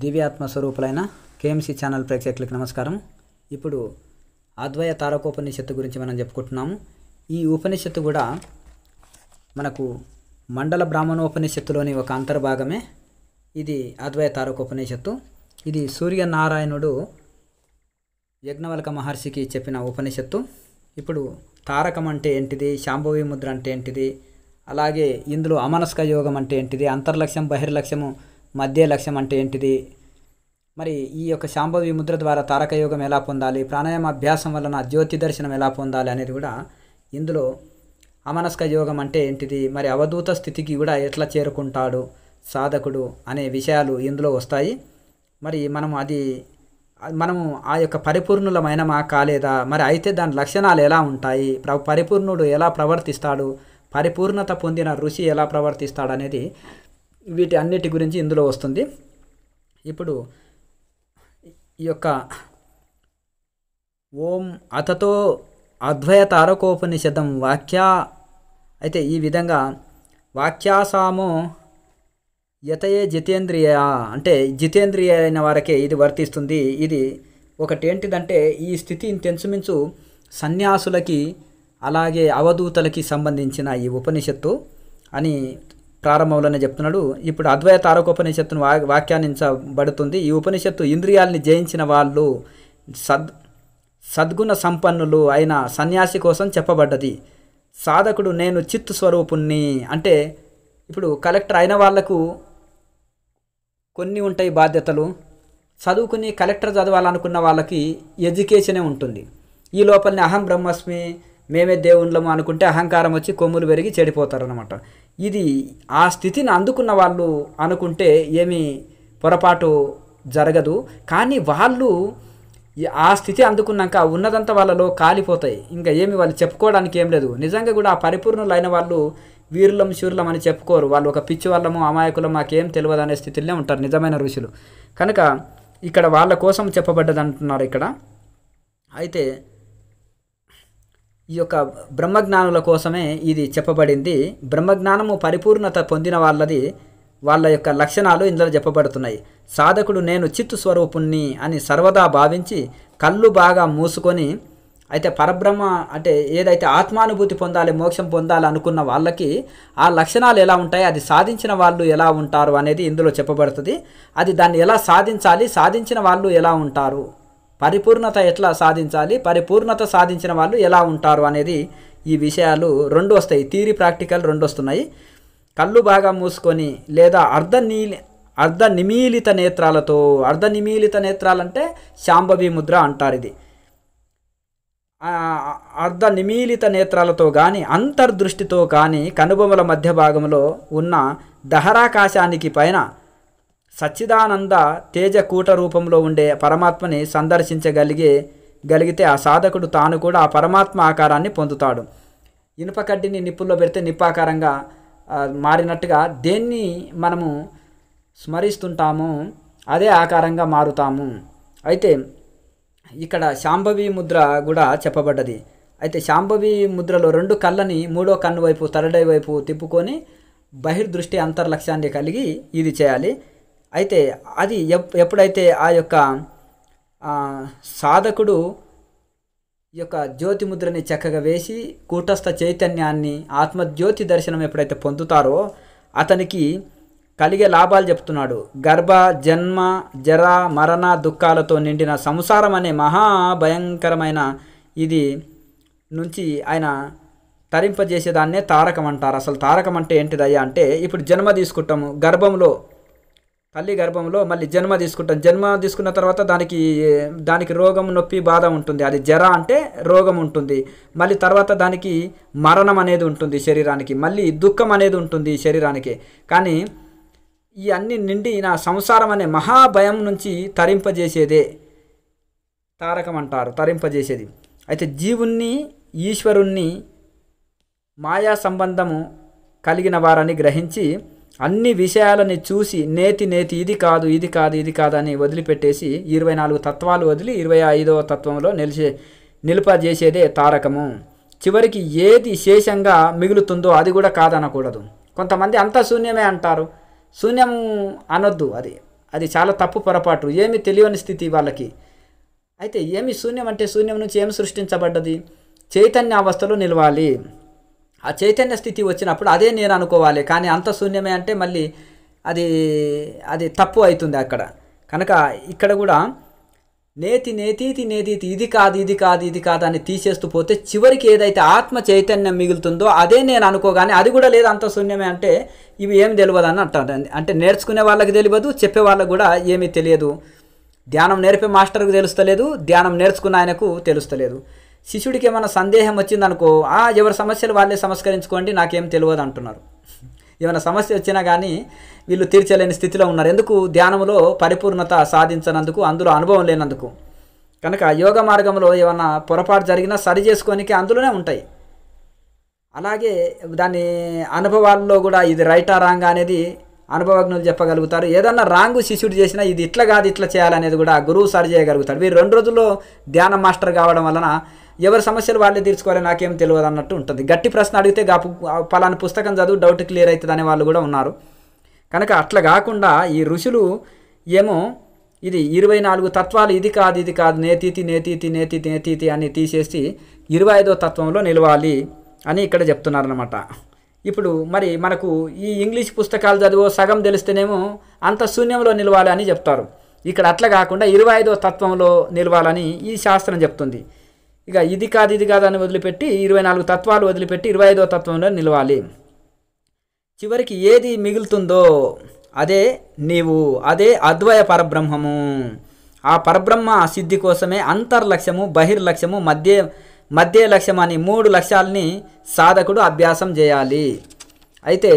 దివ్యాత్మ స్వరూపులైన KMC channel ప్రేక్షకులకు నమస్కారం. ఇప్పుడు అద్వయ తారకోపనిషత్తు గురించి మనం చెప్పుకుంటున్నాము. ఈ ఉపనిషత్తు కూడా మనకు మండల బ్రాహ్మణోపనిషత్తులోని ఒక అంతర్భాగమే ఇది అద్వయ తారకోపనిషత్తు. ఇది సూర్యనారాయణుడు యజ్ఞవల్క మహర్షికి చెప్పిన ఉపనిషత్తు. ఇప్పుడు తారకం అంటే ఏంటిది, శాంభవి ముద్ర అంటే ఏంటిది, అలాగే ఇందులో అమనస్క యోగం అంటే ఏంటిది, అంతర్లక్ష్యం బహిర్లక్ష్యము మధ్య లక్ష్యం అంటే ఏంటిది, మరి ఈ యొక్క శాంభవి ముద్ర ద్వారా తారక యోగం ఎలా పొందాలి, ప్రాణాయామ అభ్యాసం వలన జ్యోతి దర్శనం ఎలా పొందాలి అనేది కూడా ఇందులో, అమనస్క యోగం అంటే ఏంటిది, మరి అవధూత స్థితికి కూడా ఎట్లా చేరుకుంటాడు సాధకుడు అనే విషయాలు ఇందులో వస్తాయి. మరి మనము ఆ యొక్క పరిపూర్ణులమైనమా కాలేదా, మరి అయితే దాని లక్షణాలు ఎలా ఉంటాయి, పరిపూర్ణుడు ఎలా ప్రవర్తిస్తాడు, పరిపూర్ణత పొందిన ఋషి ఎలా ప్రవర్తిస్తాడు అనేది వీటి అన్నిటి గురించి ఇందులో వస్తుంది. ఇప్పుడు ఈ యొక్క ఓం అతతో అద్వయ తారకోపనిషదం అయితే ఈ విధంగా వాక్యాసామో యతయే జితేంద్రియ అంటే జితేంద్రియ అయిన వారికే ఇది వర్తిస్తుంది. ఇది ఒకటి ఏంటిదంటే ఈ స్థితి ఇంచుమించు సన్యాసులకి అలాగే అవధూతలకి సంబంధించిన ఈ ఉపనిషత్తు అని ప్రారంభంలోనే చెప్తున్నాడు. ఇప్పుడు అద్వయ తారకోపనిషత్తును వ్యాఖ్యానించబడుతుంది. ఈ ఉపనిషత్తు ఇంద్రియాలని జయించిన వాళ్ళు, సద్గుణ సంపన్నులు అయిన సన్యాసి కోసం చెప్పబడ్డది. సాధకుడు నేను చిత్తు స్వరూపుణ్ణి అంటే ఇప్పుడు కలెక్టర్ అయిన వాళ్లకు కొన్ని ఉంటాయి బాధ్యతలు, చదువుకుని కలెక్టర్ చదవాలనుకున్న వాళ్ళకి ఎడ్యుకేషనే ఉంటుంది. ఈ లోపలనే అహం బ్రహ్మస్మి మేమే దేవుళ్ళము అనుకుంటే అహంకారం వచ్చి కొమ్ములు పెరిగి చెడిపోతారనమాట. ఇది ఆ స్థితిని అందుకున్న వాళ్ళు అనుకుంటే ఏమీ పొరపాటు జరగదు. కానీ వాళ్ళు ఆ స్థితి అందుకున్నాక ఉన్నదంతా వాళ్ళలో కాలిపోతాయి, ఇంకా ఏమి వాళ్ళు చెప్పుకోవడానికి ఏం లేదు. నిజంగా కూడా ఆ పరిపూర్ణులు అయిన వాళ్ళు వీరులం శూరులం అని చెప్పుకోరు. వాళ్ళు ఒక పిచ్చి వాళ్ళము అమాయకులం మాకేం తెలియదు అనే స్థితిలోనే ఉంటారు నిజమైన ఋషులు. కనుక ఇక్కడ వాళ్ళ కోసం చెప్పబడ్డది అంటున్నారు ఇక్కడ. అయితే ఈ యొక్క బ్రహ్మజ్ఞానుల కోసమే ఇది చెప్పబడింది. బ్రహ్మజ్ఞానము పరిపూర్ణత పొందిన వాళ్ళ యొక్క లక్షణాలు ఇందులో చెప్పబడుతున్నాయి. సాధకుడు నేను చిత్తు స్వరూపుణ్ణి అని సర్వదా భావించి కళ్ళు బాగా మూసుకొని, అయితే పరబ్రహ్మ అంటే ఏదైతే ఆత్మానుభూతి పొందాలి, మోక్షం పొందాలి అనుకున్న వాళ్ళకి ఆ లక్షణాలు ఎలా ఉంటాయి, అది సాధించిన వాళ్ళు ఎలా ఉంటారు అనేది ఇందులో చెప్పబడుతుంది. అది దాన్ని ఎలా సాధించాలి, సాధించిన వాళ్ళు ఎలా ఉంటారు, పరిపూర్ణత ఎట్లా సాధించాలి, పరిపూర్ణత సాధించిన వాళ్ళు ఎలా ఉంటారు అనేది ఈ విషయాలు రెండు వస్తాయి. థియరీ ప్రాక్టికల్ రెండు వస్తున్నాయి. కళ్ళు బాగా మూసుకొని లేదా అర్ధ నిమీలిత నేత్రాలతో, అర్ధ నిమీలిత నేత్రాలంటే శాంభవి ముద్ర అంటారు. ఇది అర్ధ నిమీలిత నేత్రాలతో కానీ అంతర్దృష్టితో కానీ కనుబొమల మధ్య భాగంలో ఉన్న దహరాకాశానికి పైన సచ్చిదానంద తేజకూట రూపంలో ఉండే పరమాత్మని సందర్శించగలిగితే ఆ సాధకుడు తాను కూడా ఆ పరమాత్మ ఆకారాన్ని పొందుతాడు. ఇనుపకడ్డిని నిప్పుల్లో పెడితే నిప్పాకారంగా మారినట్టుగా దేన్ని మనము స్మరిస్తుంటామో అదే ఆకారంగా మారుతాము. అయితే ఇక్కడ శాంభవి ముద్ర కూడా చెప్పబడ్డది. అయితే శాంభవి ముద్రలో రెండు కళ్ళని మూడో కన్ను వైపు తరడై వైపు తిప్పుకొని బహిర్దృష్టి అంతర్లక్ష్యాన్ని కలిగి ఇది చేయాలి. అయితే అది ఎప్పుడైతే ఆ యొక్క సాధకుడు ఈ యొక్క జ్యోతి ముద్రని చక్కగా వేసి కూటస్థ చైతన్యాన్ని ఆత్మజ్యోతి దర్శనం ఎప్పుడైతే పొందుతారో అతనికి కలిగే లాభాలు చెప్తున్నాడు. గర్భ జన్మ జర మరణ దుఃఖాలతో నిండిన సంసారం అనే మహాభయంకరమైన ఇది నుంచి ఆయన తరింపజేసేదాన్నే తారకం అంటారు. అసలు తారకం అంటే ఏంటిదయ్యా అంటే, ఇప్పుడు జన్మ తీసుకుంటాము, తల్లి గర్భంలో మళ్ళీ జన్మ తీసుకుంటాం. జన్మ తీసుకున్న తర్వాత దానికి రోగం నొప్పి బాధ ఉంటుంది, అది జర అంటే రోగం ఉంటుంది. మళ్ళీ తర్వాత దానికి మరణం అనేది ఉంటుంది శరీరానికి, మళ్ళీ దుఃఖం అనేది ఉంటుంది శరీరానికి. కానీ ఈ అన్ని నిండి నా సంసారం అనే మహాభయం నుంచి తరింపజేసేదే తారకం అంటారు, తరింపజేసేది. అయితే జీవుణ్ణి ఈశ్వరుణ్ణి మాయా సంబంధము కలిగిన వారని గ్రహించి అన్ని విషయాలని చూసి నేతి ఇది కాదు అని వదిలిపెట్టేసి 24 తత్వాలు వదిలి 25వ తత్వంలో నిలిపజేసేదే తారకము. చివరికి ఏది శేషంగా మిగులుతుందో అది కూడా కాదనకూడదు. కొంతమంది అంతా శూన్యమే అంటారు. శూన్యం అనొద్దు, అది అది చాలా తప్పు పొరపాటు, ఏమి తెలియని స్థితి వాళ్ళకి. అయితే ఏమి శూన్యం అంటే శూన్యం నుంచి ఏమి సృష్టించబడ్డది? చైతన్య అవస్థలో నిలవాలి. ఆ చైతన్య స్థితి వచ్చినప్పుడు అదే నేను అనుకోవాలి. కానీ అంత శూన్యమే అంటే మళ్ళీ అది అది తప్పు అవుతుంది అక్కడ. కనుక ఇక్కడ కూడా నేతి నేతీతి నేతీతి, ఇది కాదు ఇది కాదు ఇది కాదు అని తీసేస్తూ పోతే చివరికి ఏదైతే ఆత్మ చైతన్యం మిగులుతుందో అదే నేను అనుకోగానే అది కూడా లేదు, అంత శూన్యమే అంటే ఇవి ఏమి తెలియదు అని అంటారు. అంటే నేర్చుకునే వాళ్ళకి తెలియదు, చెప్పే వాళ్ళకు కూడా ఏమీ తెలియదు. ధ్యానం నేర్పే మాస్టర్కి తెలుస్తలేదు, ధ్యానం నేర్చుకున్న ఆయనకు తెలుస్తలేదు. శిష్యుడికి ఏమైనా సందేహం వచ్చిందనుకో, ఎవరి సమస్యలు వాళ్ళే సంస్కరించుకోండి, నాకేం తెలియదు అంటున్నారు. ఏమైనా సమస్య వచ్చినా కానీ వీళ్ళు తీర్చలేని స్థితిలో ఉన్నారు. ఎందుకు? ధ్యానంలో పరిపూర్ణత సాధించనందుకు, అందులో అనుభవం లేనందుకు. కనుక యోగ మార్గంలో ఏమైనా పొరపాటు జరిగినా సరి చేసుకోనికి అందులోనే ఉంటాయి. అలాగే దాని అనుభవాల్లో కూడా ఇది రైటా రాంగ్ అనేది అనుభవజ్ఞులు చెప్పగలుగుతారు. ఏదన్నా రాంగు శిష్యుడు చేసినా ఇది ఇట్లా కాదు ఇట్లా చేయాలనేది కూడా గురువు సరి చేయగలుగుతాడు. వీరు 2 రోజుల్లో ధ్యానం మాస్టర్ కావడం వలన ఎవరి సమస్యలు వాళ్ళే తీర్చుకోవాలి, నాకేం తెలియదు అన్నట్టు ఉంటుంది. గట్టి ప్రశ్న అడిగితే పలానా పుస్తకం చదువు డౌట్ క్లియర్ అవుతుంది అనే వాళ్ళు కూడా ఉన్నారు. కనుక అట్లా కాకుండా ఈ ఋషులు ఏమో ఇది 24 తత్వాలు ఇది కాదు ఇది కాదు, నేతీతి నేతీతి నేతీతి నేతీతి అని తీసేసి 25వ తత్వంలో నిలవాలి అని ఇక్కడ చెప్తున్నారనమాట. ఇప్పుడు మరి మనకు ఈ ఇంగ్లీష్ పుస్తకాలు చదివో సగం తెలిస్తేనేమో అంత శూన్యంలో నిలవాలి అని చెప్తారు. ఇక్కడ అట్లా కాకుండా 25వ తత్వంలో నిలవాలని ఈ శాస్త్రం చెప్తుంది. ఇక ఇది కాదు ఇది కాదు అని వదిలిపెట్టి 24 తత్వాలు వదిలిపెట్టి 25వ తత్వంలో నిలవాలి. చివరికి ఏది మిగులుతుందో అదే నీవు, అదే అద్వయ పరబ్రహ్మము. ఆ పరబ్రహ్మ సిద్ధి కోసమే అంతర్లక్ష్యము, బహిర్లక్ష్యము, మధ్య లక్ష్యం అని 3 లక్ష్యాలని సాధకుడు అభ్యాసం చేయాలి. అయితే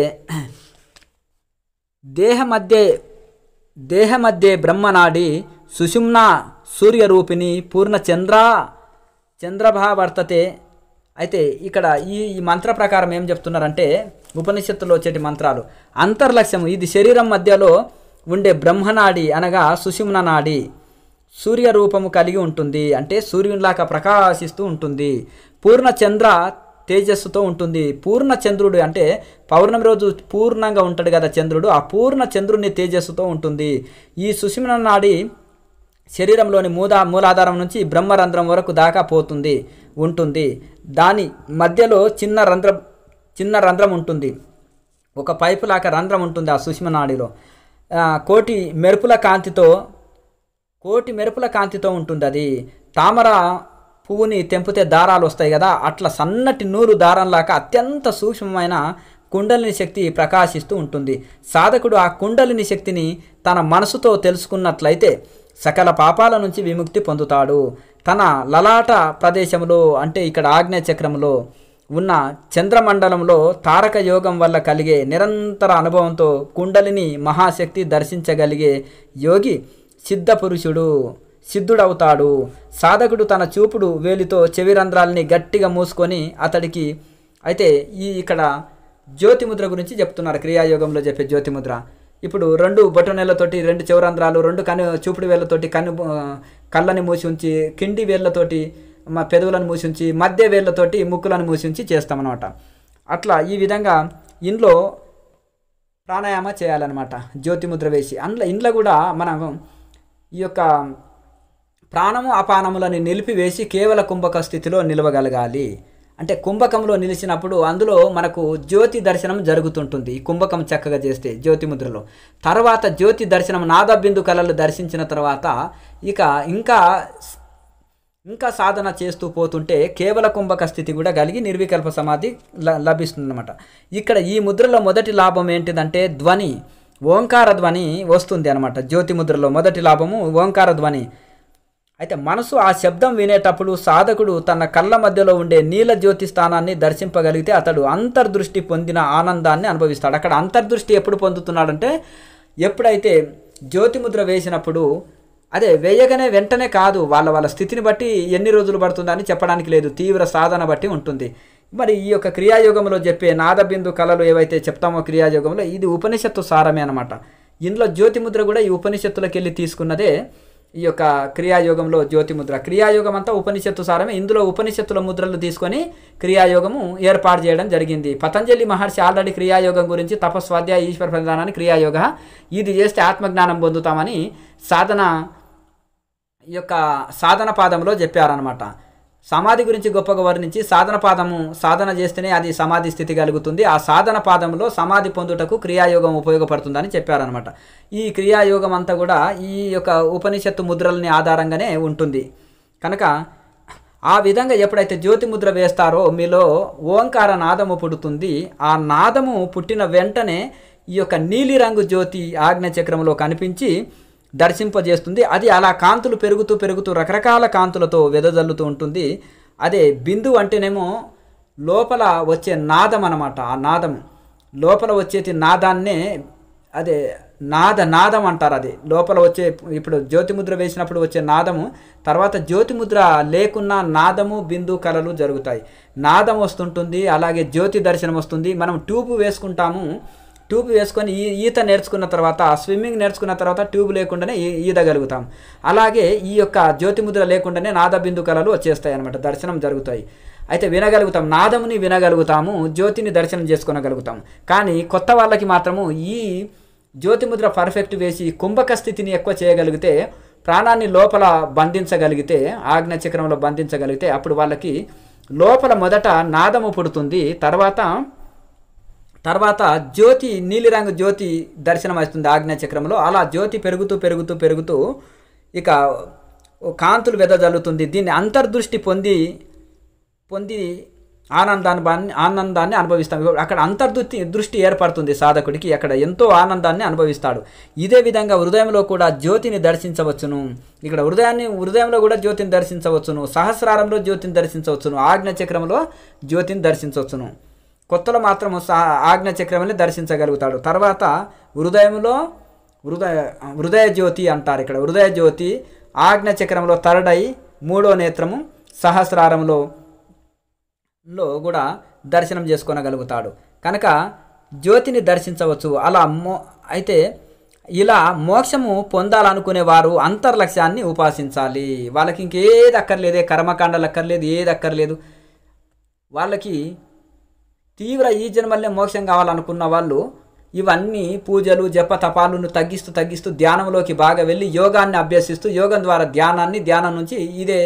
దేహ మధ్య బ్రహ్మనాడి సుషుమ్న సూర్యరూపిణి పూర్ణ చంద్రభా వర్తతే. అయితే ఇక్కడ ఈ మంత్ర ప్రకారం ఏం చెప్తున్నారంటే ఉపనిషత్తులో వచ్చేటి మంత్రాలు అంతర్లక్ష్యము, ఇది శరీరం మధ్యలో ఉండే బ్రహ్మనాడి అనగా సుషుమ్న నాడి సూర్య రూపము కలిగి ఉంటుంది, అంటే సూర్యునిలాగా ప్రకాశిస్తూ ఉంటుంది. పూర్ణ చంద్ర తేజస్సుతో ఉంటుంది. పూర్ణ చంద్రుడు అంటే పౌర్ణమి రోజు పూర్ణంగా ఉంటాడు కదా చంద్రుడు, ఆ పూర్ణ చంద్రుని తేజస్సుతో ఉంటుంది. ఈ సుషుమ్న నాడి శరీరంలోని మూలాధారం నుంచి బ్రహ్మరంధ్రం వరకు దాకా ఉంటుంది. దాని మధ్యలో చిన్న రంధ్రం ఉంటుంది, ఒక పైపు లాగా రంధ్రం ఉంటుంది ఆ సుషుమ్న నాడిలో. కోటి మెరుపుల కాంతితో ఉంటుంది. అది తామర పువ్వుని తెంపితే దారాలు వస్తాయి కదా, అట్లా సన్నటి నూలు దారంలాగా అత్యంత సూక్ష్మమైన కుండలిని శక్తి ప్రకాశిస్తూ ఉంటుంది. సాధకుడు ఆ కుండలిని శక్తిని తన మనసుతో తెలుసుకున్నట్లయితే సకల పాపాల నుంచి విముక్తి పొందుతాడు. తన లలాట ప్రదేశంలో అంటే ఇక్కడ ఆగ్నేయ చక్రంలో ఉన్న చంద్రమండలంలో తారక యోగం వల్ల కలిగే నిరంతర అనుభవంతో కుండలిని మహాశక్తి దర్శించగలిగే యోగి సిద్ధుడవుతాడు. సాధకుడు తన చూపుడు వేలితో చెవి రంధ్రాలని గట్టిగా మూసుకొని అతడికి అయితే ఇక్కడ జ్యోతిముద్ర గురించి చెప్తున్నారు. క్రియాయోగంలో చెప్పే జ్యోతిముద్ర ఇప్పుడు 2 బొటనవేళ్లతోటి 2 చెవురంధ్రాలు, 2 చూపుడు వేళ్లతోటి కళ్ళని మూసి ఉంచి, కిండి వేళ్లతోటి పెదవులను మూసి ఉంచి, మధ్య వేళ్లతోటి ముక్కులను మూసి ఉంచి చేస్తామన్నమాట. అట్లా ఈ విధంగా ఇంట్లో ప్రాణాయామ చేయాలన్నమాట జ్యోతిముద్ర వేసి. ఇంట్లో కూడా మనం ఈ యొక్క ప్రాణము అపానములని నిలిపివేసి కేవల కుంభక స్థితిలో నిలవగలగాలి. అంటే కుంభకంలో నిలిచినప్పుడు అందులో మనకు జ్యోతి దర్శనం జరుగుతుంటుంది. ఈ కుంభకం చక్కగా చేస్తే జ్యోతిముద్రలో తర్వాత జ్యోతి దర్శనం నాదబిందు కళలు దర్శించిన తర్వాత ఇంకా సాధన చేస్తూ పోతుంటే కేవల కుంభక స్థితి కూడా కలిగి నిర్వికల్ప సమాధి లభిస్తుందన్నమాట. ఇక్కడ ఈ ముద్రలో మొదటి లాభం ఏంటిదంటే ధ్వని, ఓంకార ధ్వని వస్తుంది అనమాట. జ్యోతిముద్రలో మొదటి లాభము ఓంకార ధ్వని. అయితే మనసు ఆ శబ్దం వినేటప్పుడు సాధకుడు తన కళ్ళ మధ్యలో ఉండే నీల జ్యోతి స్థానాన్ని దర్శింపగలిగితే అతడు అంతర్దృష్టి పొందిన ఆనందాన్ని అనుభవిస్తాడు. అక్కడ అంతర్దృష్టి ఎప్పుడు పొందుతున్నాడంటే ఎప్పుడైతే జ్యోతిముద్ర వేసినప్పుడు, అదే వేయగానే వెంటనే కాదు, వాళ్ళ స్థితిని బట్టి ఎన్ని రోజులు పడుతుందని చెప్పడానికి లేదు, తీవ్ర సాధన బట్టి ఉంటుంది. మరి ఈ యొక్క క్రియాయోగంలో చెప్పే నాదబిందు కళలు ఏవైతే చెప్తామో క్రియాయోగంలో ఇది ఉపనిషత్తు సారమే అనమాట. ఇందులో జ్యోతిముద్ర కూడా ఈ ఉపనిషత్తులకు వెళ్ళి తీసుకున్నదే. ఈ యొక్క క్రియాయోగంలో జ్యోతి ముద్ర. క్రియాయోగం అంతా ఉపనిషత్తు సారమే. ఇందులో ఉపనిషత్తుల ముద్రలు తీసుకొని క్రియాయోగము ఏర్పాటు చేయడం జరిగింది. పతంజలి మహర్షి ఆల్రెడీ క్రియాయోగం గురించి తపస్వాధ్యాయ ఈశ్వర ప్రధానాన్ని క్రియాయోగ ఇది చేస్తే ఆత్మజ్ఞానం పొందుతామని ఈ యొక్క సాధన పాదంలో చెప్పారనమాట. సమాధి గురించి గొప్పగా వర్ణించి సాధన పాదము సాధన చేస్తేనే అది సమాధి స్థితి కలుగుతుంది, ఆ సాధన పాదంలో సమాధి పొందుటకు క్రియాయోగం ఉపయోగపడుతుందని చెప్పారనమాట. ఈ క్రియాయోగం అంతా కూడా ఈ యొక్క ఉపనిషత్తు ముద్రలని ఆధారంగానే ఉంటుంది. కనుక ఆ విధంగా ఎప్పుడైతే జ్యోతి ముద్ర వేస్తారో మీలో ఓంకార నాదము పుడుతుంది. ఆ నాదము పుట్టిన వెంటనే ఈ యొక్క నీలిరంగు జ్యోతి ఆజ్ఞచక్రంలో కనిపించి దర్శింపజేస్తుంది. అది అలా కాంతులు పెరుగుతూ పెరుగుతూ రకరకాల కాంతులతో వెదజల్లుతూ ఉంటుంది. అదే బిందు అంటేనేమో లోపల వచ్చే నాదం అన్నమాట. ఆ నాదం లోపల వచ్చేటి నాదాన్నే అదే నాదం అంటారు. అది లోపల వచ్చే ఇప్పుడు జ్యోతిముద్ర వేసినప్పుడు వచ్చే నాదము, తర్వాత జ్యోతిముద్ర లేకున్నా నాదము బిందు కళలు జరుగుతాయి. నాదం వస్తుంటుంది, అలాగే జ్యోతి దర్శనం వస్తుంది. మనం ట్యూబ్ వేసుకుంటాము, ట్యూబ్ వేసుకొని ఈత నేర్చుకున్న తర్వాత, స్విమ్మింగ్ నేర్చుకున్న తర్వాత ట్యూబ్ లేకుండానే ఈదగలుగుతాం. అలాగే ఈ యొక్క జ్యోతిముద్ర లేకుండానే నాద బిందు కళలు వచ్చేస్తాయి అన్నమాట, దర్శనం జరుగుతాయి. అయితే వినగలుగుతాం, నాదముని వినగలుగుతాము, జ్యోతిని దర్శనం చేసుకొనగలుగుతాం. కానీ కొత్త వాళ్ళకి మాత్రము ఈ జ్యోతిముద్ర పర్ఫెక్ట్ వేసి కుంభక స్థితిని ఎక్కువ చేయగలిగితే, ప్రాణాన్ని లోపల బంధించగలిగితే, ఆజ్ఞచక్రంలో బంధించగలిగితే అప్పుడు వాళ్ళకి లోపల మొదట నాదము పుడుతుంది. తర్వాత జ్యోతి నీలిరంగు జ్యోతి దర్శనం వస్తుంది ఆజ్ఞచక్రంలో. అలా జ్యోతి పెరుగుతూ పెరుగుతూ పెరుగుతూ ఇక కాంతులు వెదజల్లుతుంది. దీన్ని అంతర్దృష్టి పొంది ఆనందాన్ని అనుభవిస్తాం. అక్కడ దృష్టి ఏర్పడుతుంది సాధకుడికి, అక్కడ ఎంతో ఆనందాన్ని అనుభవిస్తాడు. ఇదే విధంగా హృదయంలో కూడా జ్యోతిని దర్శించవచ్చును. ఇక్కడ హృదయంలో కూడా జ్యోతిని దర్శించవచ్చును, సహస్రారంలో జ్యోతిని దర్శించవచ్చును, ఆజ్ఞచక్రంలో జ్యోతిని దర్శించవచ్చును. కొత్తలో మాత్రం ఆజ్ఞచక్రమని దర్శించగలుగుతాడు. తర్వాత హృదయంలో హృదయ జ్యోతి అంటారు. ఇక్కడ హృదయ జ్యోతి ఆజ్ఞచక్రంలో థర్డ్ ఐ, మూడో నేత్రము సహస్రారంలో కూడా దర్శనం చేసుకోనగలుగుతాడు. కనుక జ్యోతిని దర్శించవచ్చు. అలా అయితే ఇలా మోక్షము పొందాలనుకునే వారు అంతర్లక్ష్యాన్ని ఉపాసించాలి. వాళ్ళకి ఇంకేది అక్కర్లేదే, కర్మకాండలు అక్కర్లేదు, ఏది అక్కర్లేదు. వాళ్ళకి తీవ్ర ఈ జన్మల్లే మోక్షం కావాలనుకున్న వాళ్ళు ఇవన్నీ పూజలు జప తపాలను తగ్గిస్తూ ధ్యానంలోకి బాగా వెళ్ళి యోగాన్ని అభ్యసిస్తూ, యోగం ద్వారా ధ్యానం నుంచి ఇదే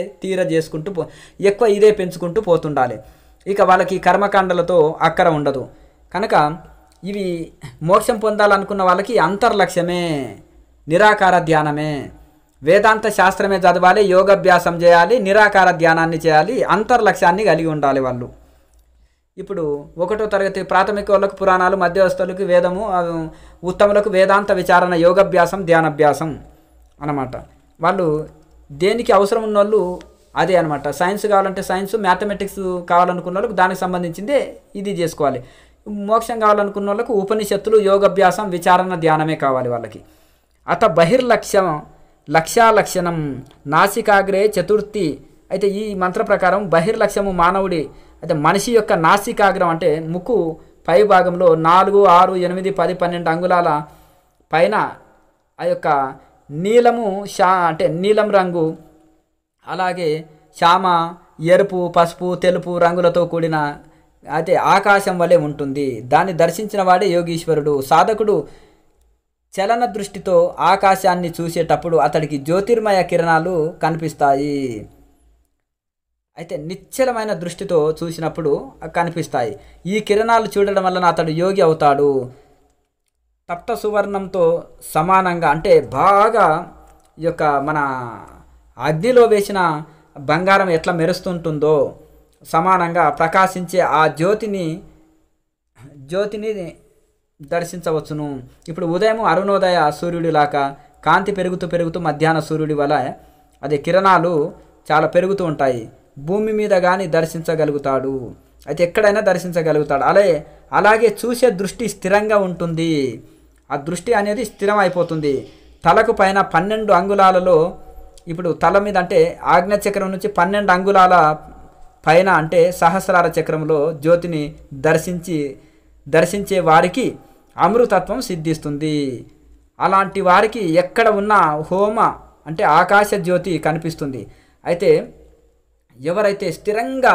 ఎక్కువ ఇదే పెంచుకుంటూ పోతుండాలి. ఇక వాళ్ళకి కర్మకాండలతో అక్కర ఉండదు. కనుక ఇవి మోక్షం పొందాలనుకున్న వాళ్ళకి అంతర్లక్ష్యమే, నిరాకార ధ్యానమే, వేదాంత శాస్త్రమే చదవాలి, యోగాభ్యాసం చేయాలి, నిరాకార ధ్యానాన్ని చేయాలి, అంతర్లక్ష్యాన్ని కలిగి ఉండాలి వాళ్ళు. ఇప్పుడు 1వ తరగతి ప్రాథమిక వాళ్ళకు పురాణాలు, మధ్యవస్థులకు వేదము, ఉత్తములకు వేదాంత విచారణ, యోగాభ్యాసం, ధ్యానాభ్యాసం అన్నమాట. వాళ్ళు దేనికి అవసరం ఉన్న వాళ్ళు అదే అనమాట. సైన్స్ కావాలంటే సైన్స్, మ్యాథమెటిక్స్ కావాలనుకున్న వాళ్ళకు దానికి సంబంధించిందే ఇది చేసుకోవాలి. మోక్షం కావాలనుకున్న వాళ్ళకు ఉపనిషత్తులు, యోగాభ్యాసం, విచారణ, ధ్యానమే కావాలి వాళ్ళకి. అత లక్ష్యాలక్షణం నాసికాగ్రే చతుర్థి. అయితే ఈ మంత్ర ప్రకారం బహిర్లక్ష్యము మానవుడి, అయితే మనిషి యొక్క నాసికాగ్రం అంటే ముక్కు పై భాగంలో 4, 6, 8, 10, 12 అంగుళాల పైన ఆ యొక్క నీలము అంటే నీలం రంగు, అలాగే శ్యామ, ఎరుపు, పసుపు, తెలుపు రంగులతో కూడిన అయితే ఆకాశం వలె ఉంటుంది. దాన్ని దర్శించిన వాడే యోగీశ్వరుడు. సాధకుడు చలన దృష్టితో ఆకాశాన్ని చూసేటప్పుడు అతడికి జ్యోతిర్మయ కిరణాలు కనిపిస్తాయి. అయితే నిశ్చలమైన దృష్టితో చూసినప్పుడు కనిపిస్తాయి. ఈ కిరణాలు చూడడం వలన అతడు యోగి అవుతాడు. తప్త సువర్ణంతో సమానంగా, అంటే బాగా ఈ యొక్క మన అగ్నిలో వేసిన బంగారం ఎట్లా మెరుస్తుంటుందో సమానంగా ప్రకాశించే ఆ జ్యోతిని దర్శించవచ్చును. ఇప్పుడు ఉదయం అరుణోదయ సూర్యుడిలాగా కాంతి పెరుగుతూ మధ్యాహ్న సూర్యుడి వల్ల అదే కిరణాలు చాలా పెరుగుతూ ఉంటాయి. భూమి మీద కానీ దర్శించగలుగుతాడు, అయితే ఎక్కడైనా దర్శించగలుగుతాడు. అలాగే చూసే దృష్టి స్థిరంగా ఉంటుంది. ఆ దృష్టి అనేది స్థిరం అయిపోతుంది. తలకు పైన 12 అంగుళాలలో, ఇప్పుడు తల మీద అంటే ఆజ్ఞచక్రం నుంచి 12 అంగుళాల పైన అంటే సహస్రార చక్రంలో జ్యోతిని దర్శించే వారికి అమృతత్వం సిద్ధిస్తుంది. అలాంటి వారికి ఎక్కడ ఉన్న అంటే ఆకాశ జ్యోతి కనిపిస్తుంది. అయితే ఎవరైతే స్థిరంగా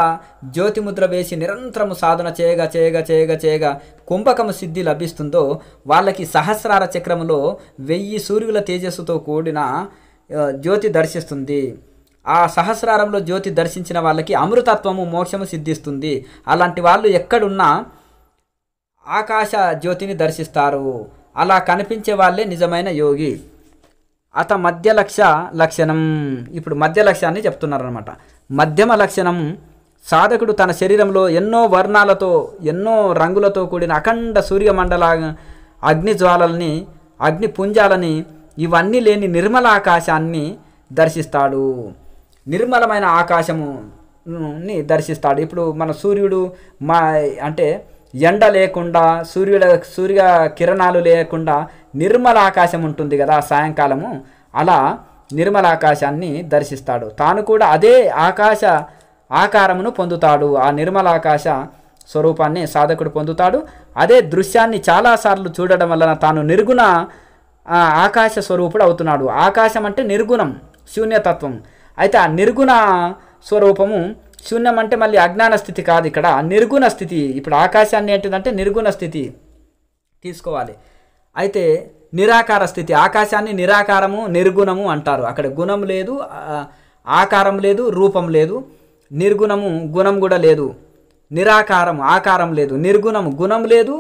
జ్యోతిముద్ర వేసి నిరంతరము సాధన చేయగా చేయగా చేయగా చేయగా కుంభకము సిద్ధి లభిస్తుందో వాళ్ళకి సహస్రార చక్రములో 1000 సూర్యుల తేజస్సుతో కూడిన జ్యోతి దర్శిస్తుంది. ఆ సహస్రారంలో జ్యోతి దర్శించిన వాళ్ళకి అమృతత్వము మోక్షము సిద్ధిస్తుంది. అలాంటి వాళ్ళు ఎక్కడున్నా ఆకాశ జ్యోతిని దర్శిస్తారు. అలా కనిపించే వాళ్ళే నిజమైన యోగి. అత మధ్య లక్షణం. ఇప్పుడు మధ్య లక్ష్యాన్ని చెప్తున్నారనమాట. మధ్యమ లక్షణం సాధకుడు తన శరీరంలో ఎన్నో వర్ణాలతో ఎన్నో రంగులతో కూడిన అఖండ సూర్యమండల అగ్నిజ్వాలల్ని అగ్నిపుంజాలని ఇవన్నీ లేని నిర్మల ఆకాశాన్ని దర్శిస్తాడు. నిర్మలమైన ఆకాశముని దర్శిస్తాడు. ఇప్పుడు మన సూర్యుడు అంటే ఎండ లేకుండా సూర్య కిరణాలు లేకుండా నిర్మల ఆకాశం ఉంటుంది కదా సాయంకాలము, అలా నిర్మల ఆకాశాన్ని దర్శిస్తాడు. తాను కూడా అదే ఆకాశ ఆకారమును పొందుతాడు. ఆ నిర్మల ఆకాశ స్వరూపాన్ని సాధకుడు పొందుతాడు. అదే దృశ్యాన్ని చాలాసార్లు చూడడం వలన తాను నిర్గుణ ఆకాశ స్వరూపుడు అవుతున్నాడు. ఆకాశం అంటే నిర్గుణం, శూన్యతత్వం. అయితే ఆ నిర్గుణ స్వరూపము, శూన్యం అంటే మళ్ళీ అజ్ఞాన స్థితి కాదు, ఇక్కడ నిర్గుణ స్థితి. ఇప్పుడు ఆకాశాన్ని ఏంటిదంటే నిర్గుణ స్థితి తీసుకోవాలి. అయితే నిరాకార స్థితి, ఆకాశాన్ని నిరాకారము నిర్గుణము అంటారు. అక్కడ గుణం లేదు, ఆకారం లేదు, రూపం లేదు. నిర్గుణము గుణం కూడా లేదు. నిరాకారం ఆకారం లేదు. నిర్గుణము గుణం లేదు,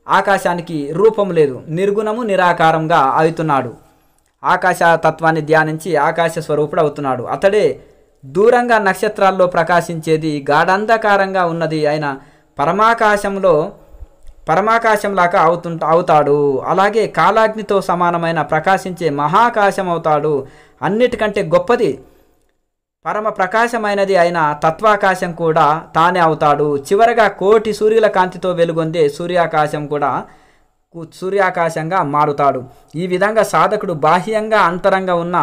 ఆకాశానికి రూపం లేదు. నిర్గుణము నిరాకారంగా అవుతున్నాడు. ఆకాశ తత్వాన్ని ధ్యానించి ఆకాశ స్వరూపుడు అవుతున్నాడు. అతడే దూరంగా నక్షత్రాల్లో ప్రకాశించేది గాఢంధకారంగా ఉన్నది అయిన పరమాకాశంలాగా అవుతాడు. అలాగే కాలాగ్నితో సమానమైన ప్రకాశించే మహాకాశం అవుతాడు. అన్నిటికంటే గొప్పది పరమ ప్రకాశమైనది అయిన తత్వాకాశం కూడా తానే అవుతాడు. చివరగా 1,000,000 సూర్యుల కాంతితో వెలుగొందే సూర్యాకాశంగా మారుతాడు. ఈ విధంగా సాధకుడు బాహ్యంగా అంతరంగా ఉన్న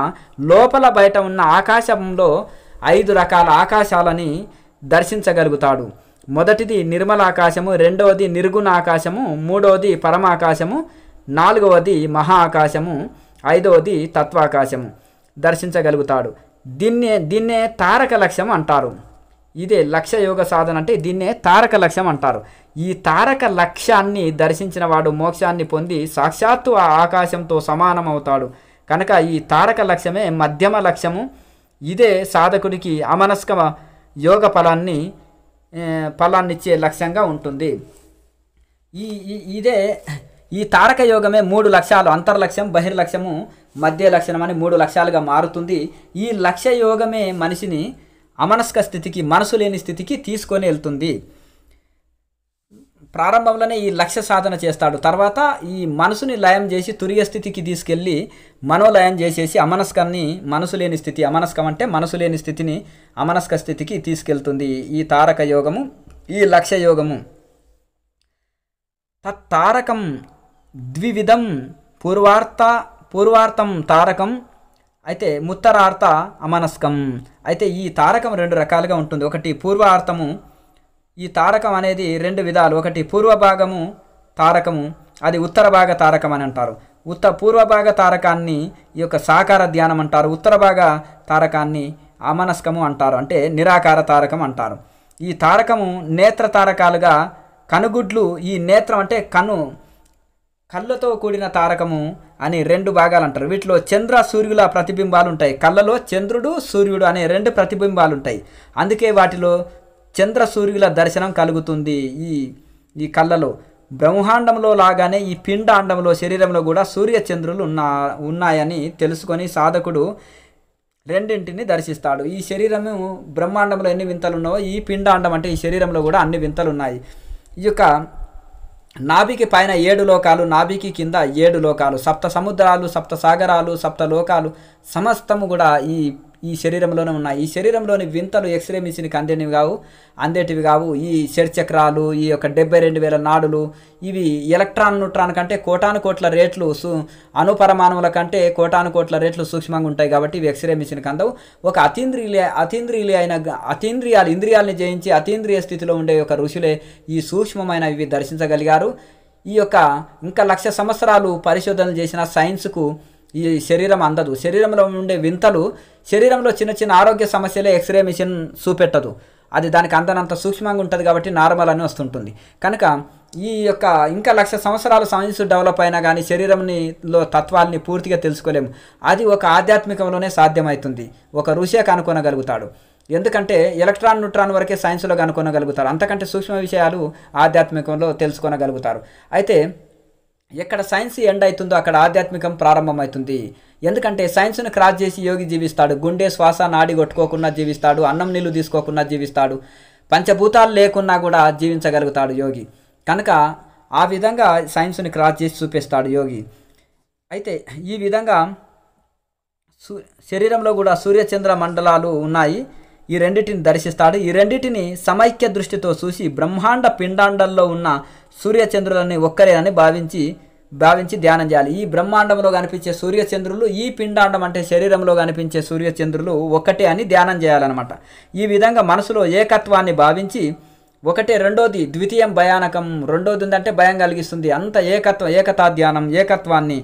లోపల బయట ఉన్న ఆకాశంలో 5 రకాల ఆకాశాలని దర్శించగలుగుతాడు. మొదటిది నిర్మల ఆకాశము, రెండవది నిర్గుణ ఆకాశము, మూడవది పరమాకాశము, నాలుగవది మహా ఆకాశము, ఐదవది తత్వాకాశము దర్శించగలుగుతాడు. దీన్నే తారక లక్ష్యం అంటారు. ఇదే లక్ష్య యోగ సాధన అంటే దీన్నే తారక లక్ష్యం అంటారు. ఈ తారక లక్ష్యాన్ని దర్శించిన వాడు మోక్షాన్ని పొంది సాక్షాత్తు ఆ ఆకాశంతో సమానమవుతాడు. కనుక ఈ తారక లక్ష్యమే మధ్యమ లక్ష్యము. ఇదే సాధకుడికి అమనస్క యోగ ఫలాన్నిచ్చే లక్ష్యంగా ఉంటుంది. ఈ తారక యోగమే 3 లక్ష్యాలు, అంతర్లక్ష్యం, బహిర్లక్ష్యము, మధ్య లక్షణం అని 3 లక్ష్యాలుగా మారుతుంది. ఈ లక్ష్య యోగమే మనిషిని అమనస్క స్థితికి, మనసు లేని స్థితికి తీసుకొని వెళ్తుంది. ప్రారంభంలోనే ఈ లక్ష్య సాధన చేస్తాడు. తర్వాత ఈ మనసుని లయం చేసి తురియ స్థితికి తీసుకెళ్ళి మనోలయం చేసేసి అమనస్కాన్ని, మనసు లేని స్థితి, అమనస్కం అంటే మనసు లేని స్థితిని అమనస్క స్థితికి తీసుకెళ్తుంది ఈ తారక యోగము, ఈ లక్ష్య యోగము. తత్తారకం ద్వివిధం, పూర్వార్థం తారకం, అయితే ముత్తరార్థ అమనస్కం. అయితే ఈ తారకం 2 రకాలుగా ఉంటుంది. ఒకటి పూర్వార్థము. ఈ తారకం అనేది 2 విధాలు. ఒకటి పూర్వ భాగము తారకము, అది ఉత్తర భాగ తారకం అని అంటారు. పూర్వ భాగ తారకాన్ని ఈ యొక్క సాకార ధ్యానం అంటారు. ఉత్తర భాగ తారకాన్ని అమనస్కము అంటారు, అంటే నిరాకార తారకం అంటారు. ఈ తారకము నేత్ర తారకాలుగా కనుగుడ్లు, ఈ నేత్రం అంటే కళ్ళతో కూడిన తారకము అని 2 భాగాలు అంటారు. వీటిలో చంద్ర సూర్యుల ప్రతిబింబాలు ఉంటాయి. కళ్ళలో చంద్రుడు సూర్యుడు అనే 2 ప్రతిబింబాలు ఉంటాయి. అందుకే వాటిలో చంద్ర సూర్యుల దర్శనం కలుగుతుంది. ఈ కళ్ళలో బ్రహ్మాండంలో లాగానే ఈ పిండాండంలో, శరీరంలో కూడా సూర్య చంద్రులు ఉన్నాయని తెలుసుకొని సాధకుడు రెండింటిని దర్శిస్తాడు. ఈ శరీరము బ్రహ్మాండంలో ఎన్ని వింతలు ఉన్నావో ఈ పిండాండం అంటే ఈ శరీరంలో కూడా అన్ని వింతలు ఉన్నాయి. ఈ యొక్క నాభికి పైన 7 లోకాలు, నాభికి కింద 7 లోకాలు, 7 సముద్రాలు, 7 సాగరాలు, 7 లోకాలు సమస్తము కూడా ఈ శరీరంలోనే ఉన్నాయి. ఈ శరీరంలోని వింతలు ఎక్స్రే మిషన్కి అందేటివి కావు. ఈ షట్చక్రాలు, ఈ యొక్క 72,000 నాడులు, ఇవి న్యూట్రాన్ కంటే కోటాను కోట్ల రేట్లు, అణుపరమాణువుల కంటే కోటాను కోట్ల రేట్లు సూక్ష్మంగా ఉంటాయి. కాబట్టి ఇవి ఎక్స్రే మిషన్కి అందవు. ఒక ఇంద్రియాలని జయించి అతీంద్రియ స్థితిలో ఉండే ఒక ఋషులే ఈ సూక్ష్మమైన ఇవి దర్శించగలిగారు. ఈ యొక్క ఇంకా 1,00,000 సంవత్సరాలు పరిశోధనలు చేసిన సైన్స్కు ఈ శరీరం అందదు. శరీరంలో ఉండే వింతలు, శరీరంలో చిన్న చిన్న ఆరోగ్య సమస్యలే ఎక్స్రే మిషన్ చూపెట్టదు. అది దానికి అందనంత సూక్ష్మంగా ఉంటుంది కాబట్టి నార్మల్ అని వస్తుంటుంది. కనుక ఈ యొక్క ఇంకా 1,00,000 సంవత్సరాలు సైన్స్ డెవలప్ అయినా కానీ శరీరంలో తత్వాల్ని పూర్తిగా తెలుసుకోలేము. అది ఒక ఆధ్యాత్మికంలోనే సాధ్యమవుతుంది. ఒక ఋషే కనుగొనగలుగుతాడు. ఎందుకంటే ఎలక్ట్రాన్ న్యూట్రాన్ వరకే సైన్స్లో కనుగొనగలుగుతారు. అంతకంటే సూక్ష్మ విషయాలు ఆధ్యాత్మికంలో తెలుసుకోగలుగుతారు. అయితే ఎక్కడ సైన్స్ ఎండ్ అవుతుందో అక్కడ ఆధ్యాత్మికం ప్రారంభమవుతుంది. ఎందుకంటే సైన్స్ను క్రాస్ చేసి యోగి జీవిస్తాడు. గుండె శ్వాస నాడి కొట్టుకోకుండా జీవిస్తాడు. అన్నం నీళ్ళు తీసుకోకుండా జీవిస్తాడు. పంచభూతాలు లేకున్నా కూడా జీవించగలుగుతాడు యోగి. కనుక ఆ విధంగా సైన్స్ని క్రాస్ చేసి చూపిస్తాడు యోగి. అయితే ఈ విధంగా శరీరంలో కూడా సూర్యచంద్ర మండలాలు ఉన్నాయి. ఈ రెండింటిని దర్శిస్తాడు. ఈ రెండింటిని సమైక్య దృష్టితో చూసి బ్రహ్మాండ పిండాండంలో ఉన్న సూర్యచంద్రులని ఒక్కరేనని భావించి ధ్యానం చేయాలి. ఈ బ్రహ్మాండంలో కనిపించే సూర్యచంద్రులు, ఈ పిండాండం అంటే శరీరంలో కనిపించే సూర్యచంద్రులు ఒక్కటే అని ధ్యానం చేయాలన్నమాట. ఈ విధంగా మనసులో ఏకత్వాన్ని భావించి ఒకటే, రెండోది ద్వితీయం భయానకం, రెండోది ఉందంటే భయం కలిగిస్తుంది. అంత ఏకతా ధ్యానం, ఏకత్వాన్ని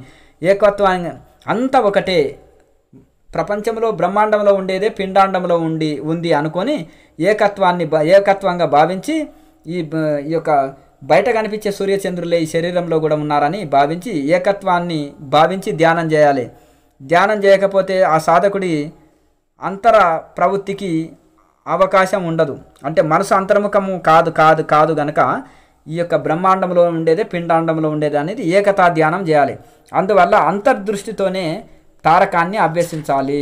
అంత ఒకటే, ప్రపంచంలో బ్రహ్మాండంలో ఉండేదే పిండాండంలో ఉంది అనుకొని ఏకత్వంగా భావించి ఈ యొక్క బయట కనిపించే సూర్యచంద్రులే ఈ శరీరంలో కూడా ఉన్నారని భావించి ఏకత్వాన్ని భావించి ధ్యానం చేయాలి. ధ్యానం చేయకపోతే ఆ సాధకుడి అంతర ప్రవృత్తికి అవకాశం ఉండదు. అంటే మనసు అంతర్ముఖము కాదు గనక ఈ యొక్క బ్రహ్మాండంలో ఉండేదే పిండాండంలో ఉండేది అనేది ఏకతా ధ్యానం చేయాలి. అందువల్ల అంతర్దృష్టితోనే తారకాన్ని అభ్యసించాలి.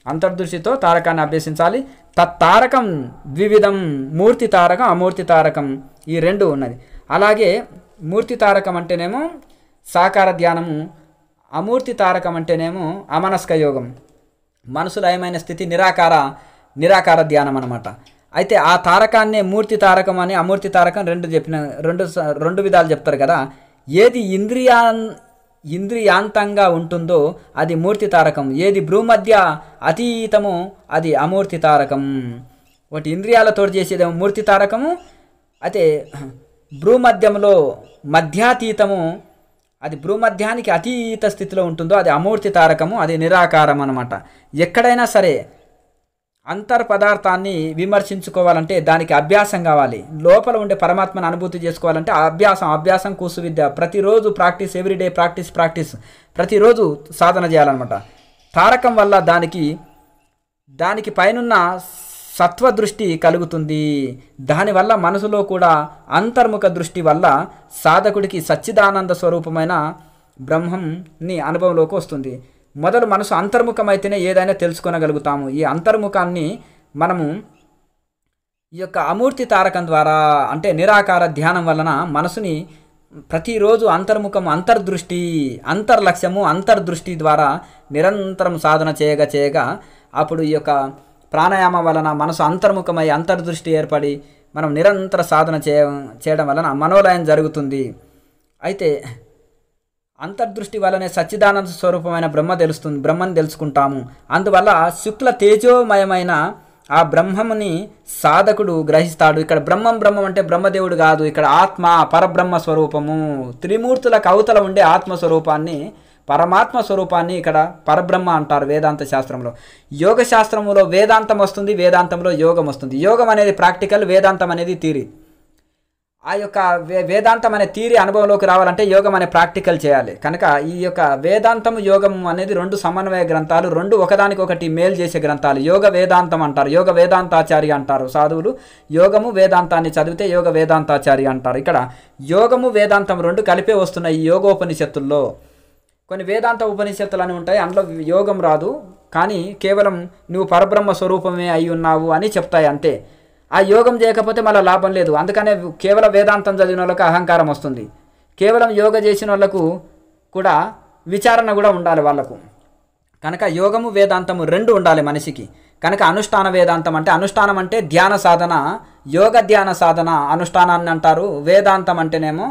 అంతర్దృష్టితో తారకాన్ని అభ్యసించాలి. తత్తారకం ద్వివిధం, మూర్తి తారకం, అమూర్తి తారకం, ఈ రెండు ఉన్నది. అలాగే మూర్తి తారకం అంటేనేమో సాకార ధ్యానము, అమూర్తి తారకం అంటేనేమో అమనస్క యోగం, మనసు లయమైన స్థితి, నిరాకార ధ్యానం అన్నమాట. అయితే ఆ తారకాన్నే మూర్తి తారకం అని అమూర్తి తారకం రెండు విధాలు చెప్తారు కదా. ఏది ఇంద్రియాంతంగా ఉంటుందో అది మూర్తి తారకం, ఏది భ్రూమధ్య అతీతమో అది అమూర్తి తారకం. ఒకటి ఇంద్రియాలతో చేసేదేమో మూర్తి తారకము, అయితే భ్రూమధ్యంలో మధ్యాతీతము, అది భ్రూమధ్యానికి అతీత స్థితిలో ఉంటుందో అది అమూర్తి తారకము, అది నిరాకారం అన్నమాట. ఎక్కడైనా సరే అంతర్పదార్థాన్ని విమర్శించుకోవాలంటే దానికి అభ్యాసం కావాలి. లోపల ఉండే పరమాత్మను అనుభూతి చేసుకోవాలంటే అభ్యాసం కూసు విద్య. ప్రతిరోజు ప్రాక్టీస్, ఎవ్రీడే ప్రాక్టీస్, ప్రతిరోజు సాధన చేయాలన్నమాట. తారకం వల్ల దానికి పైనున్న సత్వదృష్టి కలుగుతుంది. దానివల్ల మనసులో కూడా అంతర్ముఖ దృష్టి వల్ల సాధకుడికి సచ్చిదానంద స్వరూపమైన బ్రహ్మంని అనుభవంలోకి వస్తుంది. మొదలు మనసు అంతర్ముఖమైతేనే ఏదైనా తెలుసుకోగలుగుతాము. ఈ అంతర్ముఖాన్ని మనము ఈ యొక్క అమూర్తి తారకం ద్వారా అంటే నిరాకార ధ్యానం వలన మనసుని ప్రతిరోజు అంతర్ముఖం, అంతర్దృష్టి, అంతర్లక్ష్యము, అంతర్దృష్టి ద్వారా నిరంతరం సాధన చేయగా అప్పుడు ఈ యొక్క ప్రాణాయామం వలన మనసు అంతర్ముఖమై అంతర్దృష్టి ఏర్పడి మనం నిరంతర సాధన చేయడం వలన మనోలయం జరుగుతుంది. అయితే అంతర్దృష్టి వల్లనే సచ్చిదానంద స్వరూపమైన బ్రహ్మని తెలుసుకుంటాము. అందువల్ల శుక్ల తేజోమయమైన ఆ బ్రహ్మముని సాధకుడు గ్రహిస్తాడు. ఇక్కడ బ్రహ్మం అంటే బ్రహ్మదేవుడు కాదు, ఇక్కడ ఆత్మ, పరబ్రహ్మ స్వరూపము, త్రిమూర్తులకు అవతల ఉండే ఆత్మస్వరూపాన్ని, పరమాత్మ స్వరూపాన్ని ఇక్కడ పరబ్రహ్మ అంటారు వేదాంత శాస్త్రంలో. యోగ శాస్త్రంలో వేదాంతం వస్తుంది, వేదాంతంలో యోగం వస్తుంది. యోగం అనేది ప్రాక్టికల్, వేదాంతం అనేది థియరీ. ఆ యొక్క వేదాంతం అనే థియరీ అనుభవంలోకి రావాలంటే యోగం అనే ప్రాక్టికల్ చేయాలి. కనుక ఈ యొక్క వేదాంతం, యోగం అనేది రెండు సమన్వయ గ్రంథాలు, రెండు ఒకదానికొకటి మేలు చేసే గ్రంథాలు. యోగ వేదాంతం అంటారు, యోగ వేదాంతాచార్య అంటారు సాధువులు. యోగము వేదాంతాన్ని చదివితే యోగ వేదాంతాచార్య అంటారు. ఇక్కడ యోగము వేదాంతం రెండు కలిపే వస్తున్నాయి ఈ యోగోపనిషత్తుల్లో. కొన్ని వేదాంత ఉపనిషత్తులు అని ఉంటాయి, అందులో యోగం రాదు, కానీ కేవలం నువ్వు పరబ్రహ్మ స్వరూపమే అయి ఉన్నావు అని చెప్తాయి అంతే. ఆ యోగం చేయకపోతే మళ్ళీ లాభం లేదు. అందుకనే కేవలం వేదాంతం చదివిన వాళ్ళకు అహంకారం వస్తుంది. కేవలం యోగ చేసిన వాళ్ళకు కూడా విచారణ కూడా ఉండాలి వాళ్ళకు. కనుక యోగము వేదాంతము రెండు ఉండాలి మనిషికి. కనుక అనుష్ఠాన వేదాంతం అంటే, అనుష్ఠానం అంటే ధ్యాన సాధన, యోగ ధ్యాన సాధన అనుష్ఠానాన్ని అంటారు. వేదాంతం అంటేనేమో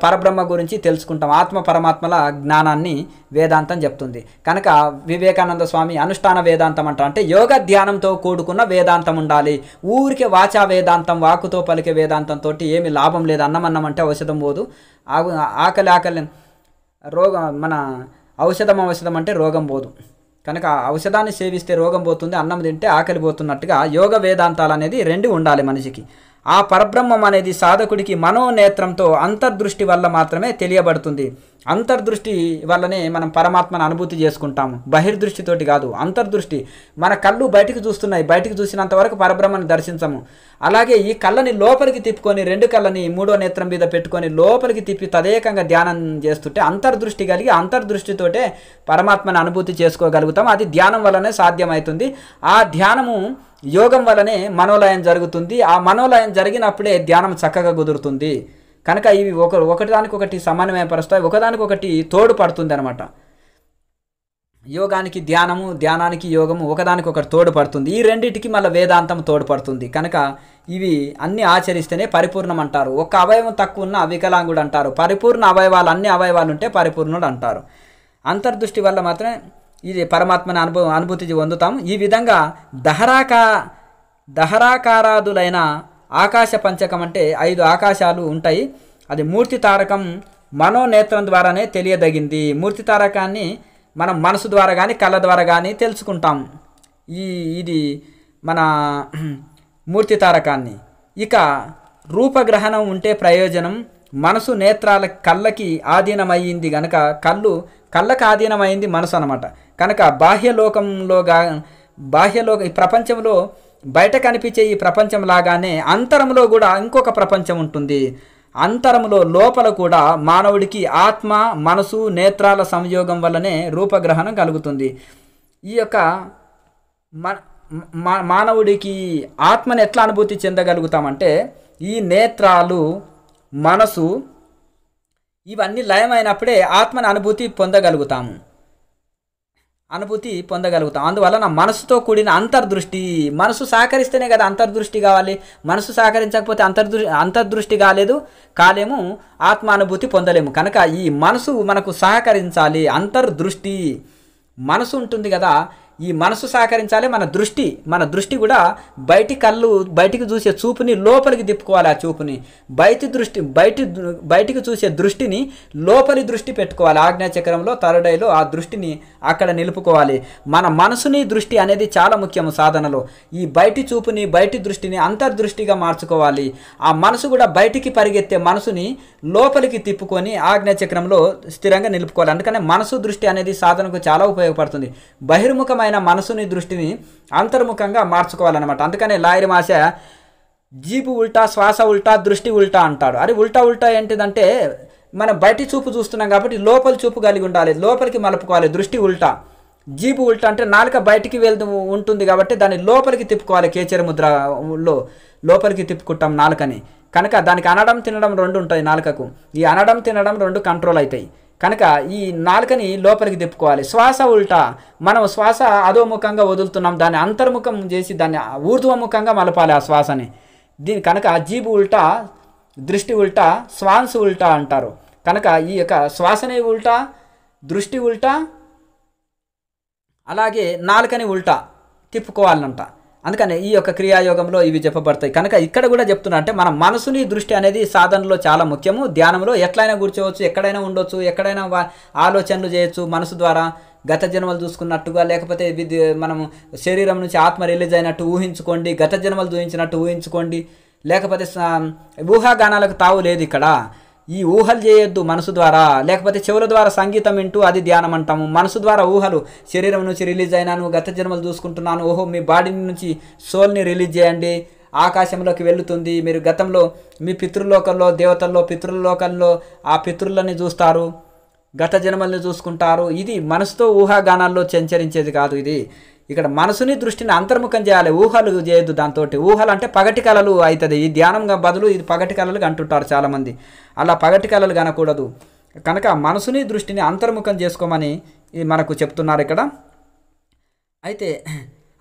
పరబ్రహ్మ గురించి తెలుసుకుంటాం, ఆత్మ పరమాత్మల జ్ఞానాన్ని వేదాంతం చెప్తుంది. కనుక వివేకానంద స్వామి అనుష్ఠాన వేదాంతం అంటారు. అంటే యోగ ధ్యానంతో కూడుకున్న వేదాంతం ఉండాలి. ఊరికే వాచా వేదాంతం, వాకుతో పలికే వేదాంతంతో ఏమి లాభం లేదు. అన్నం అంటే ఔషధం పోదు, ఆకలి రోగం మన ఔషధం అంటే రోగం పోదు. కనుక ఔషధాన్ని సేవిస్తే రోగం పోతుంది, అన్నం తింటే ఆకలి పోతున్నట్టుగా యోగ వేదాంతాలు అనేది రెండు ఉండాలి మనిషికి. ఆ పరబ్రహ్మం అనేది సాధకుడికి మనోనేత్రంతో అంతర్దృష్టి వల్ల మాత్రమే తెలియబడుతుంది. అంతర్దృష్టి వల్లనే మనం పరమాత్మను అనుభూతి చేసుకుంటాము, బహిర్దృష్టితోటి కాదు. అంతర్దృష్టి, మన కళ్ళు బయటికి చూస్తున్నాయి, బయటికి చూసినంత వరకు పరబ్రహ్మని దర్శించము. అలాగే ఈ కళ్ళని లోపలికి తిప్పుకొని, రెండు కళ్ళని మూడో నేత్రం మీద పెట్టుకొని లోపలికి తిప్పి తదేకంగా ధ్యానం చేస్తుంటే అంతర్దృష్టి కలిగి అంతర్దృష్టితోటే పరమాత్మని అనుభూతి చేసుకోగలుగుతాం. అది ధ్యానం వల్లనే సాధ్యమవుతుంది. ఆ ధ్యానము యోగం వల్లనే మనోలయం జరుగుతుంది. ఆ మనోలయం జరిగినప్పుడే ధ్యానం చక్కగా కుదురుతుంది. కనుక ఇవి ఒకటిదానికొకటి సమన్వయపరుస్తాయి, ఒకదానికొకటి తోడుపడుతుంది అనమాట. యోగానికి ధ్యానము, ధ్యానానికి యోగము ఒకదానికొకటి తోడుపడుతుంది. ఈ రెండింటికి మళ్ళీ వేదాంతం తోడ్పడుతుంది. కనుక ఇవి అన్నీ ఆచరిస్తేనే పరిపూర్ణం అంటారు. ఒక్క అవయవం తక్కువ ఉన్న వికలాంగుడు అంటారు. పరిపూర్ణ అవయవాలు, అన్ని అవయవాలు ఉంటే పరిపూర్ణుడు అంటారు. అంతర్దృష్టి వల్ల మాత్రమే ఇది పరమాత్మని అనుభూతి పొందుతాము. ఈ విధంగా దహరాకారాదులైన ఆకాశ పంచకం అంటే 5 ఆకాశాలు ఉంటాయి. అది మూర్తి తారకం మనోనేత్రం ద్వారానే తెలియదగింది. మూర్తి తారకాన్ని మనం మనసు ద్వారా కానీ కళ్ళ ద్వారా కానీ తెలుసుకుంటాం. ఇది మన మూర్తి తారకాన్ని. ఇక రూపగ్రహణం ఉంటే ప్రయోజనం. మనసు నేత్రాల కళ్ళకి ఆధీనమయ్యింది కనుక కళ్ళకి ఆధీనమైంది మనసు అనమాట. కనుక బాహ్యలోక ఈ ప్రపంచంలో బయట కనిపించే ఈ ప్రపంచం లాగానే అంతరంలో కూడా ఇంకొక ప్రపంచం ఉంటుంది. అంతరంలో లోపల కూడా మానవుడికి ఆత్మ, మనసు, నేత్రాల సంయోగం వల్లనే రూపగ్రహణం కలుగుతుంది. ఈ యొక్క మానవుడికి ఆత్మని ఎట్లా అనుభూతి చెందగలుగుతామంటే ఈ నేత్రాలు, మనసు ఇవన్నీ లయమైనప్పుడే ఆత్మని అనుభూతి పొందగలుగుతాం. అందువలన మనసుతో కూడిన అంతర్దృష్టి, మనసు సహకరిస్తేనే కదా అంతర్దృష్టి కావాలి. మనసు సహకరించకపోతే అంతర్దృష్టి కాలేము, ఆత్మానుభూతి పొందలేము. కనుక ఈ మనసు మనకు సహకరించాలి. అంతర్దృష్టి మనసు ఉంటుంది కదా, ఈ మనసు సహకరించాలి. మన దృష్టి కూడా బయటికి చూసే చూపుని లోపలికి తిప్పుకోవాలి. ఆ చూపుని బయటికి చూసే దృష్టిని లోపలి దృష్టి పెట్టుకోవాలి. ఆజ్ఞాచక్రంలో తరుడైలో ఆ దృష్టిని అక్కడ నిలుపుకోవాలి. మన మనసుని దృష్టి అనేది చాలా ముఖ్యము సాధనలో. ఈ బయటి చూపుని, బయటి దృష్టిని అంతర్దృష్టిగా మార్చుకోవాలి. ఆ మనసు కూడా బయటికి పరిగెత్తే మనసుని లోపలికి తిప్పుకొని ఆజ్ఞాచక్రంలో స్థిరంగా నిలుపుకోవాలి. అందుకనే మనసు దృష్టి అనేది సాధనకు చాలా ఉపయోగపడుతుంది. బహిర్ముఖమైన మనసుని దృష్టిని అంతర్ముఖంగా మార్చుకోవాలన్నమాట. అందుకనే లాయరి మాస జీపు ఉల్టా, శ్వాస ఉల్టా, దృష్టి ఉల్టా అంటాడు. అది ఉల్టా ఏంటిదంటే మనం బయటి చూపు చూస్తున్నాం కాబట్టి లోపలి చూపు కలిగి ఉండాలి, లోపలికి మలుపుకోవాలి. దృష్టి ఉల్టా. జీపు ఉల్టా అంటే నాలుక బయటికి వెళ్తూ ఉంటుంది కాబట్టి దాన్ని లోపలికి తిప్పుకోవాలి. కేచర ముద్రలో లోపలికి తిప్పుకుంటాం నాలుకని. కనుక దానికి అనడం తినడం 2 ఉంటాయి నాలుకకు. ఈ అనడం తినడం 2 కంట్రోల్ అవుతాయి. కనుక ఈ నాలుకని లోపలికి తిప్పుకోవాలి. శ్వాస ఉల్టా, మనం శ్వాస అధోముఖంగా వదులుతున్నాం, దాన్ని అంతర్ముఖం చేసి దాన్ని ఊర్ధ్వముఖంగా మలపాలి ఆ శ్వాసని. కనుక జీబు ఉల్టా, దృష్టి ఉల్టా, శ్వాస ఉల్టా అంటారు. కనుక ఈ యొక్క శ్వాసని ఉల్టా, దృష్టి ఉల్టా, అలాగే నాలుకని ఉల్టా తిప్పుకోవాలంట. అందుకని ఈ యొక్క క్రియాయోగంలో ఇవి చెప్పబడతాయి. కనుక ఇక్కడ కూడా చెప్తున్నా అంటే మన మనసుని దృష్టి అనేది సాధనలో చాలా ముఖ్యము. ధ్యానంలో ఎట్లయినా కూర్చోవచ్చు, ఎక్కడైనా ఉండొచ్చు, ఎక్కడైనా ఆలోచనలు చేయొచ్చు. మనసు ద్వారా గత జన్మలు చూసుకున్నట్టుగా, లేకపోతే మనము శరీరం నుంచి ఆత్మ రిలీజ్ అయినట్టు ఊహించుకోండి, గత జన్మలు చూపించినట్టు ఊహించుకోండి. లేకపోతే ఊహాగానాలకు తావు లేదు ఇక్కడ. ఈ ఊహలు చేయొద్దు మనసు ద్వారా. లేకపోతే చెవుల ద్వారా సంగీతం వింటూ అది ధ్యానం అంటాము. మనసు ద్వారా ఊహలు, శరీరం నుంచి రిలీజ్ అయినాను, గత జన్మలు చూసుకుంటున్నాను, ఓహో మీ బాడీ నుంచి సోల్ని రిలీజ్ చేయండి, ఆకాశంలోకి వెళుతుంది. మీరు గతంలో మీ పితృలోకంలో, దేవతల్లో పితృలోకంలో ఆ పితృలని చూస్తారు, గత జన్మల్ని చూసుకుంటారు. ఇది మనసుతో ఊహాగానాల్లో సంచరించేది కాదు. ఇది ఇక్కడ మనసుని దృష్టిని అంతర్ముఖం చేయాలి. ఊహలు చేయొద్దు. దాంతో ఊహలు అంటే పగటి కళలు అవుతుంది. ఈ ధ్యానంగా బదులు ఇది పగటి కళలు అంటుంటారు చాలామంది. అలా పగటి కళలు కనకూడదు. కనుక మనసుని దృష్టిని అంతర్ముఖం చేసుకోమని మనకు చెప్తున్నారు ఇక్కడ. అయితే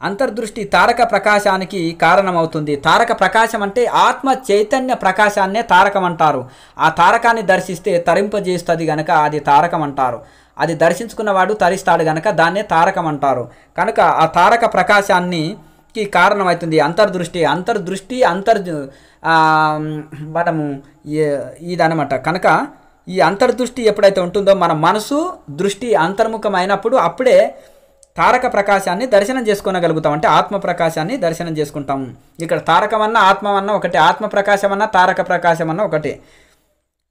అంతర్దృష్టి తారక ప్రకాశానికి కారణమవుతుంది. తారక ప్రకాశం అంటే ఆత్మ చైతన్య ప్రకాశాన్నే తారకం అంటారు. ఆ తారకాన్ని దర్శిస్తే తరింపజేస్తుంది కనుక అది తారకం అంటారు. అది దర్శించుకున్నవాడు తరిస్తాడు కనుక దాన్నే తారకం అంటారు. కనుక ఆ తారక ప్రకాశానికి కారణమవుతుంది అంతర్దృష్టి మనము ఇదనమాట. కనుక ఈ అంతర్దృష్టి ఎప్పుడైతే ఉంటుందో మన మనసు దృష్టి అంతర్ముఖమైనప్పుడు అప్పుడే తారక ప్రకాశాన్ని దర్శనం చేసుకోగలుగుతాం. అంటే ఆత్మ ప్రకాశాన్ని దర్శనం చేసుకుంటాం. ఇక్కడ తారకమన్నా ఆత్మవన్నా ఒకటే, ఆత్మ ప్రకాశమన్నా తారక ప్రకాశమన్నా ఒకటే.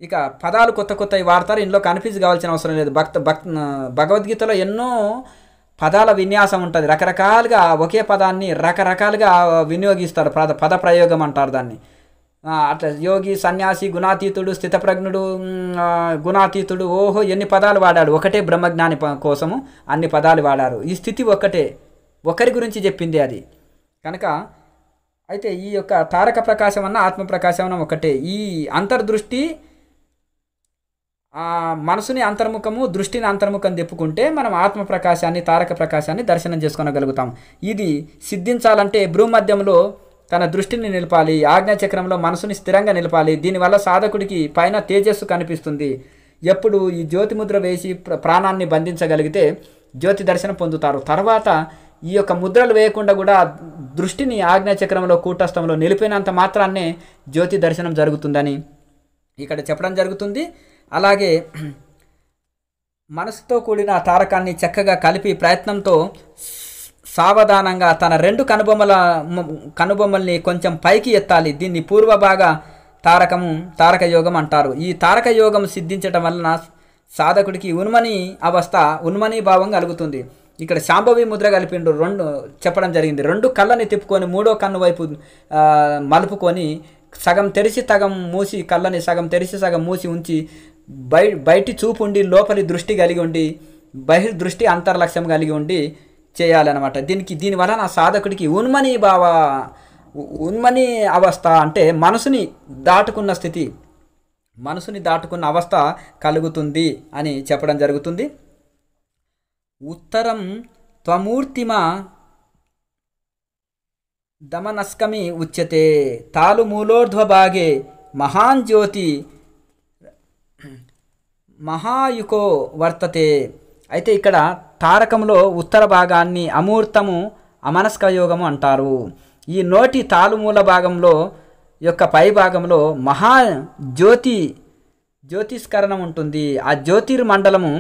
ఇక పదాలు కొత్త కొత్తవి వాడతారు, ఇందులో కన్ఫ్యూజ్ కావాల్సిన అవసరం లేదు. భగవద్గీతలో ఎన్నో పదాల విన్యాసం ఉంటుంది, రకరకాలుగా ఒకే పదాన్ని రకరకాలుగా వినియోగిస్తారు. పద ప్రయోగం అంటారు దాన్ని. అట్లా యోగి, సన్యాసి, గుణాతీతుడు, స్థితప్రజ్ఞుడు, గుణాతీతుడు, ఓహో ఎన్ని పదాలు వాడాడు. ఒకటే బ్రహ్మజ్ఞాని కోసము అన్ని పదాలు వాడారు. ఈ స్థితి ఒక్కటే, ఒకరి గురించి చెప్పింది అది కనుక. అయితే ఈ యొక్క తారక ప్రకాశం అన్న ఆత్మ ప్రకాశం అన్న ఒకటే. ఈ అంతర్దృష్టి మనసుని అంతర్ముఖము, దృష్టిని అంతర్ముఖం తిప్పుకుంటే మనం ఆత్మ ప్రకాశాన్ని, తారక ప్రకాశాన్ని దర్శనం చేసుకోగలుగుతాం. ఇది సిద్ధించాలంటే భ్రూమధ్యంలో తన దృష్టిని నిలపాలి, ఆజ్ఞాచక్రంలో మనసుని స్థిరంగా నిలపాలి. దీనివల్ల సాధకుడికి పైన తేజస్సు కనిపిస్తుంది. ఎప్పుడు ఈ జ్యోతిముద్ర వేసి ప్రాణాన్ని బంధించగలిగితే జ్యోతి దర్శనం పొందుతారు. తర్వాత ఈ యొక్క ముద్రలు వేయకుండా కూడా దృష్టిని ఆజ్ఞాచక్రంలో కూటస్థంలో నిలిపినంత మాత్రాన్నే జ్యోతి దర్శనం జరుగుతుందని ఇక్కడ చెప్పడం జరుగుతుంది. అలాగే మనసుతో కూడిన తారకాన్ని చక్కగా కలిపి ప్రయత్నంతో సావధానంగా తన రెండు కనుబొమ్మల్ని కొంచెం పైకి ఎత్తాలి. దీన్ని పూర్వభాగ తారక యోగం అంటారు. ఈ తారక యోగం సిద్ధించటం వలన సాధకుడికి ఉన్మనీ భావం కలుగుతుంది. ఇక్కడ శాంభవి ముద్ర కలిపిండు, రెండు చెప్పడం జరిగింది. రెండు కళ్ళని తిప్పుకొని మూడో కన్ను వైపు మలుపుకొని సగం తెరిచి సగం మూసి, కళ్ళని సగం తెరిచి సగం మూసి ఉంచి బయటి చూపు ఉండి లోపలి దృష్టి కలిగి ఉండి బహిర్దృష్టి అంతర్లక్ష్యం కలిగి ఉండి చేయాలన్నమాట. దీనివల్ల నా సాధకుడికి ఉన్మని అవస్థ అంటే మనసుని దాటుకున్న స్థితి, మనసుని దాటుకున్న అవస్థ కలుగుతుంది అని చెప్పడం జరుగుతుంది. ఉత్తరం త్వమూర్తిమ దమనస్కమి ఉచ్యతే తాలుమూలోర్ధ్వభాగే మహాన్ జ్యోతి మహాయుకో వర్తతే. అయితే ఇక్కడ తారకంలో ఉత్తర భాగాన్ని అమూర్తము అమనస్క యోగము అంటారు. ఈ నోటి తాలుమూల భాగంలో యొక్క పై భాగంలో జ్యోతిస్కరణం ఉంటుంది. ఆ జ్యోతిర్మండలము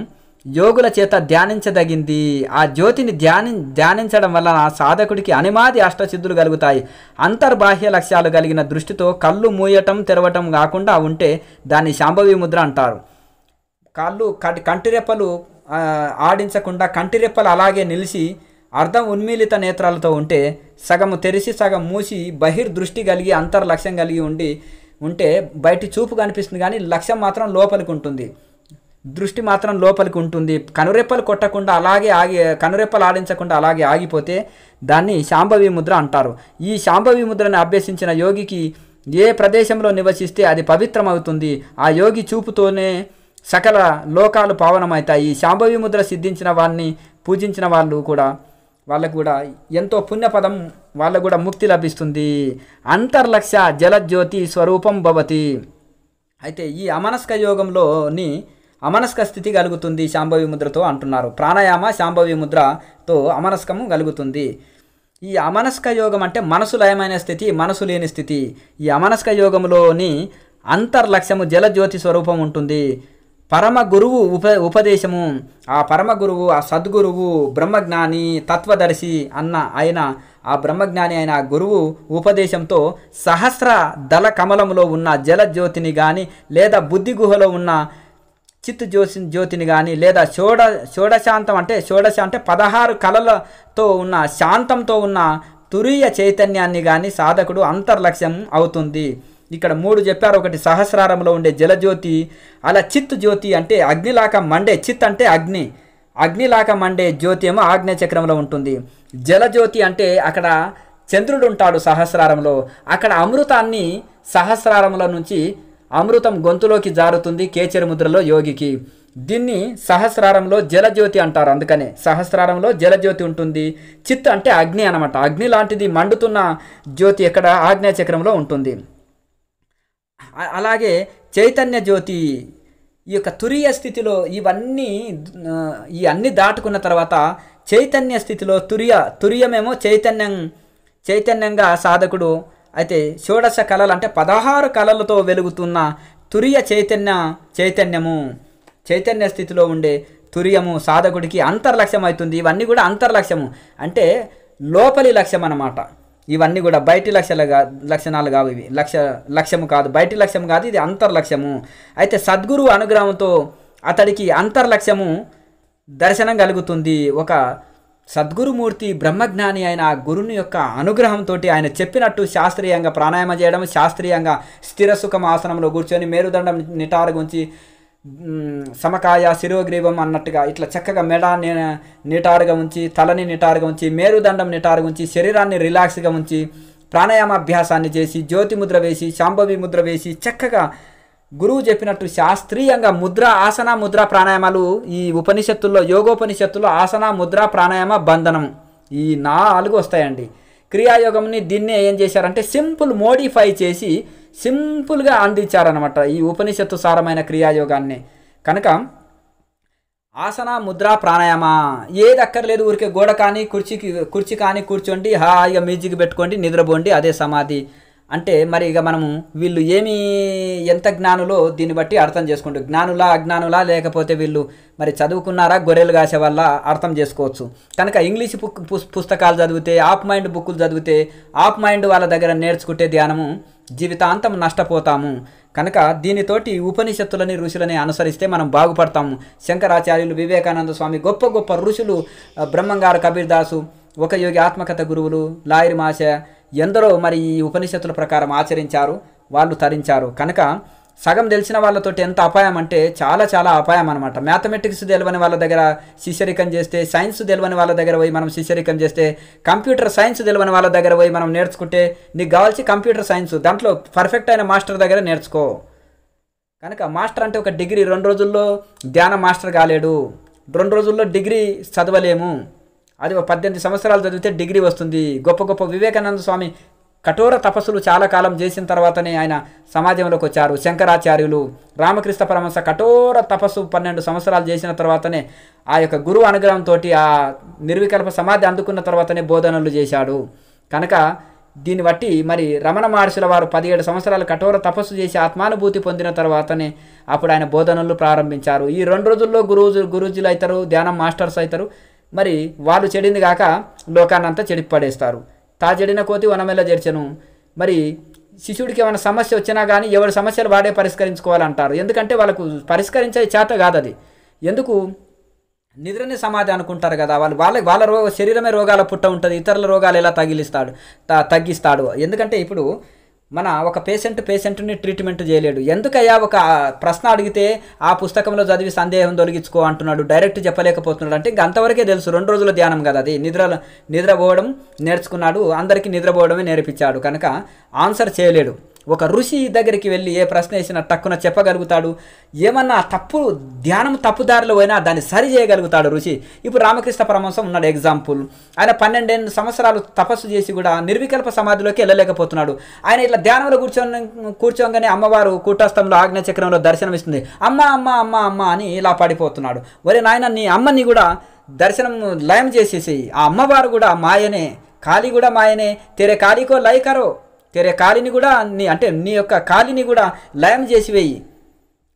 యోగుల చేత ధ్యానించదగింది. ఆ జ్యోతిని ధ్యానించడం వల్ల సాధకుడికి అనిమాది అష్టసిద్ధులు కలుగుతాయి. అంతర్బాహ్య లక్ష్యాలు కలిగిన దృష్టితో కళ్ళు మూయటం తెరవటం కాకుండా ఉంటే దాన్ని శాంభవి ముద్ర అంటారు. కంటిరెప్పలు ఆడించకుండా కంటిరెప్పలు అలాగే నిలిచి అర్ధం ఉన్మీలిత నేత్రాలతో ఉంటే సగము తెరిచి సగం మూసి బహిర్దృష్టి కలిగి అంతర్లక్ష్యం కలిగి ఉంటే బయటి చూపు కనిపిస్తుంది, కానీ లక్ష్యం మాత్రం లోపలికి ఉంటుంది, దృష్టి మాత్రం లోపలికి ఉంటుంది. కనురెప్పలు కొట్టకుండా అలాగే కనురెప్పలు ఆడించకుండా అలాగే ఆగిపోతే దాన్ని శాంభవి ముద్ర అంటారు. ఈ శాంభవి ముద్రను అభ్యసించిన యోగికి ఏ ప్రదేశంలో నివసిస్తే అది పవిత్రమవుతుంది. ఆ యోగి చూపుతోనే సకల లోకాలు పావనమవుతాయి. ఈ శాంభవి ముద్ర సిద్ధించిన వారిని పూజించిన వాళ్ళకు కూడా ఎంతో పుణ్యపదం, వాళ్ళకు కూడా ముక్తి లభిస్తుంది. అంతర్లక్ష్య జలజ్యోతి స్వరూపం భవతి. అయితే ఈ అమనస్క యోగంలోని అమనస్క స్థితి కలుగుతుంది శాంభవి ముద్రతో అంటున్నారు. ప్రాణాయామ శాంభవి ముద్రతో అమనస్కము కలుగుతుంది. ఈ అమనస్క యోగం అంటే మనసు లయమైన స్థితి, మనసు లేని స్థితి. ఈ అమనస్క యోగంలోని అంతర్లక్ష్యము జలజ్యోతి స్వరూపం ఉంటుంది. పరమ గురువు ఉపదేశము, ఆ పరమ గురువు, ఆ సద్గురువు, బ్రహ్మజ్ఞాని, తత్వదర్శి అయిన ఆ బ్రహ్మజ్ఞాని అయిన గురువు ఉపదేశంతో సహస్ర దళ కమలంలో ఉన్న జలజ్యోతిని కానీ, లేదా బుద్ధి గుహలో ఉన్న చిత్ జ్యోతిని కానీ, లేదా షోడశాంతం అంటే 16 కళలతో ఉన్న శాంతంతో ఉన్న తురీయ చైతన్యాన్ని కానీ సాధకుడు అంతర్లక్ష్యం అవుతుంది. ఇక్కడ 3 చెప్పారు. ఒకటి సహస్రారంలో ఉండే జలజ్యోతి, అలా చిత్ జ్యోతి అంటే అగ్నిలాక మండే, చిత్ అంటే అగ్నిలాక మండే జ్యోతి ఏమో ఆగ్నేయచక్రంలో ఉంటుంది. జలజ్యోతి అంటే అక్కడ చంద్రుడు ఉంటాడు సహస్రారంలో, అక్కడ అమృతాన్ని సహస్రారంలో నుంచి అమృతం గొంతులోకి జారుతుంది కేచరి ముద్రలో యోగికి. దీన్ని సహస్రారంలో జలజ్యోతి అంటారు. అందుకనే సహస్రారంలో జలజ్యోతి ఉంటుంది. చిత్ అంటే అగ్ని అనమాట. అగ్ని లాంటిది మండుతున్న జ్యోతి ఎక్కడ ఆగ్నేయచక్రంలో ఉంటుంది. అలాగే చైతన్య జ్యోతి, ఈ యొక్క తురీయ స్థితిలో ఈ అన్ని దాటుకున్న తర్వాత చైతన్య స్థితిలో తురియమేమో చైతన్యంగా సాధకుడు. అయితే షోడశ కళలు అంటే 16 కళలతో వెలుగుతున్న తురియ చైతన్యము, చైతన్య స్థితిలో ఉండే తురియము సాధకుడికి అంతర్లక్ష్యం అవుతుంది. ఇవన్నీ కూడా అంతర్లక్ష్యము అంటే లోపలి లక్ష్యం అన్నమాట. ఇవన్నీ కూడా బయటి లక్షణాలు కావు. ఇవి లక్ష్యము కాదు, బయటి లక్ష్యం కాదు, ఇది అంతర్లక్ష్యము. అయితే సద్గురు అనుగ్రహంతో అతడికి అంతర్లక్ష్యము దర్శనం కలుగుతుంది. ఒక సద్గురుమూర్తి బ్రహ్మజ్ఞాని అయిన ఆ గురుని యొక్క అనుగ్రహంతో ఆయన చెప్పినట్టు శాస్త్రీయంగా ప్రాణాయామం చేయడం, శాస్త్రీయంగా స్థిర సుఖం ఆసనంలో కూర్చొని మేరుదండం నిటారుగా ఉంచి సమకాయ శిరోగ్రీవం అన్నట్టుగా ఇట్లా చక్కగా మెడ నిటారుగా ఉంచి, తలని నిటారుగా ఉంచి, మేరుదండం నిటారుగా ఉంచి, శరీరాన్ని రిలాక్స్గా ఉంచి ప్రాణాయామ అభ్యాసాన్ని చేసి జ్యోతి ముద్ర వేసి శాంభవి ముద్ర వేసి చక్కగా గురువు చెప్పినట్టు శాస్త్రీయంగా ఆసన ముద్ర ప్రాణాయామాలు ఈ ఉపనిషత్తుల్లో, యోగోపనిషత్తుల్లో ఆసన ముద్ర ప్రాణాయామ బంధనం ఈ 4 వస్తాయండి. క్రియాయోగంని దీన్నే ఏం చేశారంటే సింపుల్ మోడిఫై చేసి సింపుల్గా అందించారనమాట ఈ ఉపనిషత్తు సారమైన క్రియాయోగాన్ని. కనుక ఆసన ముద్ర ప్రాణాయామ ఏది అక్కర్లేదు, ఊరికే గోడ కానీ కుర్చీ కానీ కూర్చోండి, హాయిగా మ్యూజిక్ పెట్టుకోండి, నిద్రపోండి, అదే సమాధి అంటే. మరి ఇక మనము వీళ్ళు ఎంత జ్ఞానులో దీన్ని బట్టి అర్థం చేసుకుంటారు. జ్ఞానులా అజ్ఞానులా, లేకపోతే వీళ్ళు మరి చదువుకున్నారా గొర్రెలు కాసే వల్ల అర్థం చేసుకోవచ్చు. కనుక ఇంగ్లీష్ పుస్తకాలు చదివితే, ఆఫ్ మైండ్ బుక్కులు చదివితే, ఆఫ్ మైండ్ వాళ్ళ దగ్గర నేర్చుకుంటే ధ్యానము జీవితాంతం నష్టపోతాము. కనుక దీనితోటి ఉపనిషత్తులని ఋషులని అనుసరిస్తే మనం బాగుపడతాము. శంకరాచార్యులు, వివేకానంద స్వామి, గొప్ప గొప్ప ఋషులు, బ్రహ్మంగారు, కబీర్ దాసు, ఒక యోగి ఆత్మకథ గురువులు, లాయర్ మాష ఎందరో మరి ఈ ఉపనిషత్తుల ప్రకారం ఆచరించారు, వాళ్ళు తరించారు. కనుక సగం తెలిసిన వాళ్ళతోటి ఎంత అపాయం అంటే చాలా చాలా అపాయం అనమాట. మ్యాథమెటిక్స్ తెలియని వాళ్ళ దగ్గర శిష్యరికం చేస్తే, సైన్స్ తెలియని వాళ్ళ దగ్గర పోయి మనం శిష్యరికం చేస్తే, కంప్యూటర్ సైన్స్ తెలియని వాళ్ళ దగ్గర పోయి మనం నేర్చుకుంటే, నీకు కావాల్సి కంప్యూటర్ సైన్స్ దాంట్లో పర్ఫెక్ట్ అయిన మాస్టర్ దగ్గర నేర్చుకో. కనుక మాస్టర్ అంటే ఒక డిగ్రీ 2 రోజుల్లో ధ్యాన మాస్టర్ కాలేడు, 2 రోజుల్లో డిగ్రీ చదవలేము. అది 18 సంవత్సరాలు చదివితే డిగ్రీ వస్తుంది. గొప్ప గొప్ప వివేకానంద స్వామి కఠోర తపస్సులు చాలా కాలం చేసిన తర్వాతనే ఆయన సమాజంలోకి వచ్చారు. శంకరాచార్యులు, రామకృష్ణ పరమహంస కఠోర తపస్సు 12 సంవత్సరాలు చేసిన తర్వాతనే ఆ యొక్క గురువు అనుగ్రహంతో ఆ నిర్వికల్ప సమాధి అందుకున్న తర్వాతనే బోధనలు చేశాడు. కనుక దీన్ని బట్టి మరి రమణ మహర్షుల వారు 17 సంవత్సరాలు కఠోర తపస్సు చేసి ఆత్మానుభూతి పొందిన తర్వాతనే అప్పుడు ఆయన బోధనలు ప్రారంభించారు. ఈ 2 రోజుల్లో గురూజీలు అవుతారు, ధ్యానం మాస్టర్స్ అవుతారు. మరి వాళ్ళు చెడింది కాక లోకాన్నంతా చెడిపి పడేస్తారు. తా చెడిన కోతి వనమెల్ల జెర్చెను. మరి శిష్యుడికి ఏమైనా సమస్య వచ్చినా కానీ ఎవరి సమస్యలు వాడే పరిష్కరించుకోవాలంటారు. ఎందుకంటే వాళ్ళకు పరిష్కరించే చేత కాదు అది. ఎందుకు నిద్రని సమాధి అనుకుంటారు కదా, వాళ్ళ శరీరమే రోగాల పుట్ట ఉంటుంది, ఇతరుల రోగాలు ఎలా తగ్గిస్తాడు. ఎందుకంటే ఇప్పుడు మన ఒక పేషెంట్ని ట్రీట్మెంట్ చేయలేడు. ఎందుకయ్యా ఒక ప్రశ్న అడిగితే ఆ పుస్తకంలో చదివి సందేహం తొలగించుకో అంటున్నాడు, డైరెక్ట్ చెప్పలేకపోతున్నాడు అంటే ఇంక అంతవరకే తెలుసు. 2 రోజుల ధ్యానం కదా అది. నిద్రపోవడం నేర్చుకున్నాడు, అందరికీ నిద్రపోవడమే నేర్పించాడు. కనుక ఆన్సర్ చేయలేడు. ఒక ఋషి దగ్గరికి వెళ్ళి ఏ ప్రశ్న వేసినా టక్కున చెప్పగలుగుతాడు. ఏమన్నా ధ్యానం తప్పుదారిలో పోయినా దాన్ని సరి చేయగలుగుతాడు ఋషి. ఇప్పుడు రామకృష్ణ పరమహంస ఉన్నాడు ఎగ్జాంపుల్. ఆయన 12 సంవత్సరాలు తపస్సు చేసి కూడా నిర్వికల్ప సమాధిలోకి వెళ్ళలేకపోతున్నాడు. ఆయన ఇట్లా ధ్యానంలో కూర్చోగానే అమ్మవారు కూటస్థంలో ఆజ్ఞాచక్రంలో దర్శనమిస్తుంది. అమ్మ అమ్మ అమ్మ అమ్మ అని ఇలా పడిపోతున్నాడు. ఒరే నాయన, నీ అమ్మని కూడా దర్శనం లయం చేసేసి, ఆ అమ్మవారు కూడా మాయనే, కాళీ కూడా మాయనే, తెరే కాళీకో లయ కరో, తెరే కాలిని కూడా నీ యొక్క కాలిని కూడా లయం చేసి వేయి.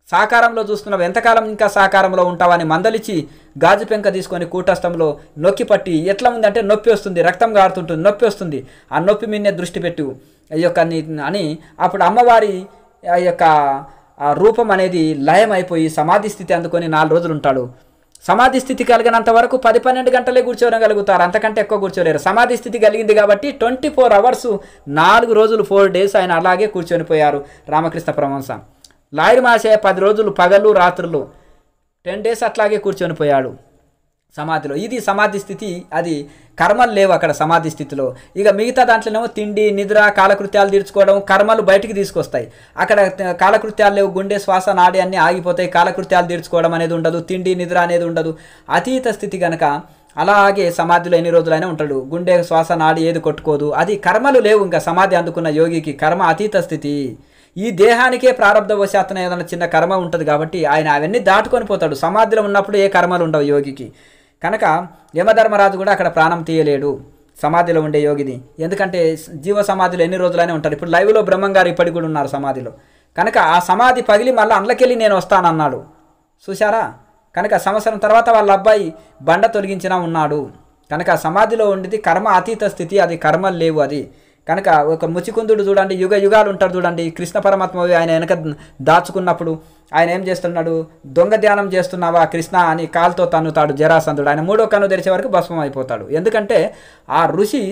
సాకారంలో చూస్తున్నావు, ఎంతకాలం ఇంకా సాకారంలో ఉంటావని మందలిచి గాజు పెంక తీసుకొని కూటస్థంలో నొక్కి పట్టి, ఎట్లా ఉంది అంటే నొప్పి వస్తుంది, రక్తం గారుతుంటుంది, నొప్పి వస్తుంది, ఆ నొప్పి మీదనే దృష్టి పెట్టు అని అప్పుడు అమ్మవారి ఆ యొక్క రూపం అనేది లయం అయిపోయి సమాధి స్థితి అందుకొని 4 రోజులు ఉంటాడు. సమాధి స్థితి కలిగినంత వరకు 10-12 గంటలే కూర్చోగలుగుతారు, అంతకంటే ఎక్కువ కూర్చోలేరు. సమాధి స్థితి కలిగింది కాబట్టి 24 అవర్స్ 4 రోజులు 4 డేస్ ఆయన అలాగే కూర్చొని పోయారు రామకృష్ణ పరమహంస. లాయర్ మాషే 10 రోజులు పగలు రాత్రులు 10 డేస్ అట్లాగే కూర్చొని పోయాడు సమాధిలో. ఇది సమాధి స్థితి. అది కర్మలు లేవు అక్కడ సమాధి స్థితిలో. ఇక మిగతా దాంట్లోనేమో తిండి, నిద్ర, కాలకృత్యాలు తీర్చుకోవడం, కర్మలు బయటికి తీసుకొస్తాయి. అక్కడ కాలకృత్యాలు లేవు, గుండె, శ్వాస, నాడి అన్నీ ఆగిపోతాయి. కాలకృత్యాలు తీర్చుకోవడం అనేది ఉండదు, తిండి నిద్ర అనేది ఉండదు. అతీత స్థితి కనుక అలాగే సమాధిలో ఎన్ని రోజులైనా ఉంటాడు. గుండె, శ్వాస, నాడి ఏది కొట్టుకోదు. అది కర్మలు లేవు. ఇంకా సమాధి అందుకున్న యోగికి కర్మ అతీత స్థితి. ఈ దేహానికే ప్రారంభవశాత్తన ఏదైనా చిన్న కర్మ ఉంటుంది కాబట్టి ఆయన అవన్నీ దాటుకొని పోతాడు. సమాధిలో ఉన్నప్పుడు ఏ కర్మలు ఉండవు యోగికి. కనుక యమధర్మరాజు కూడా అక్కడ ప్రాణం తీయలేడు సమాధిలో ఉండే యోగిని. ఎందుకంటే జీవ సమాధిలో ఎన్ని రోజులైనా ఉంటారు. ఇప్పుడు లైవ్లో బ్రహ్మంగారు ఇప్పటికి కూడా ఉన్నారు సమాధిలో. కనుక ఆ సమాధి పగిలి మళ్ళీ అందులోకెళ్ళి నేను వస్తానన్నాడు. చూశారా? కనుక సంవత్సరం తర్వాత వాళ్ళ అబ్బాయి బండ తొలగించినా ఉన్నాడు. కనుక సమాధిలో ఉండేది కర్మ అతీత స్థితి, అది కర్మలు లేవు అది. కనుక ఒక ముచికుందుడు చూడండి, యుగ యుగాలు ఉంటాడు చూడండి, కృష్ణ పరమాత్మ ఆయన వెనక దాచుకున్నప్పుడు ఆయన ఏం చేస్తున్నాడు, దొంగ ధ్యానం చేస్తున్నావా కృష్ణ అని కాలుతో తన్నుతాడు జరాసంధుడు. ఆయన మూడో కన్ను తెరిచే వరకు భస్మం అయిపోతాడు. ఎందుకంటే ఆ ఋషి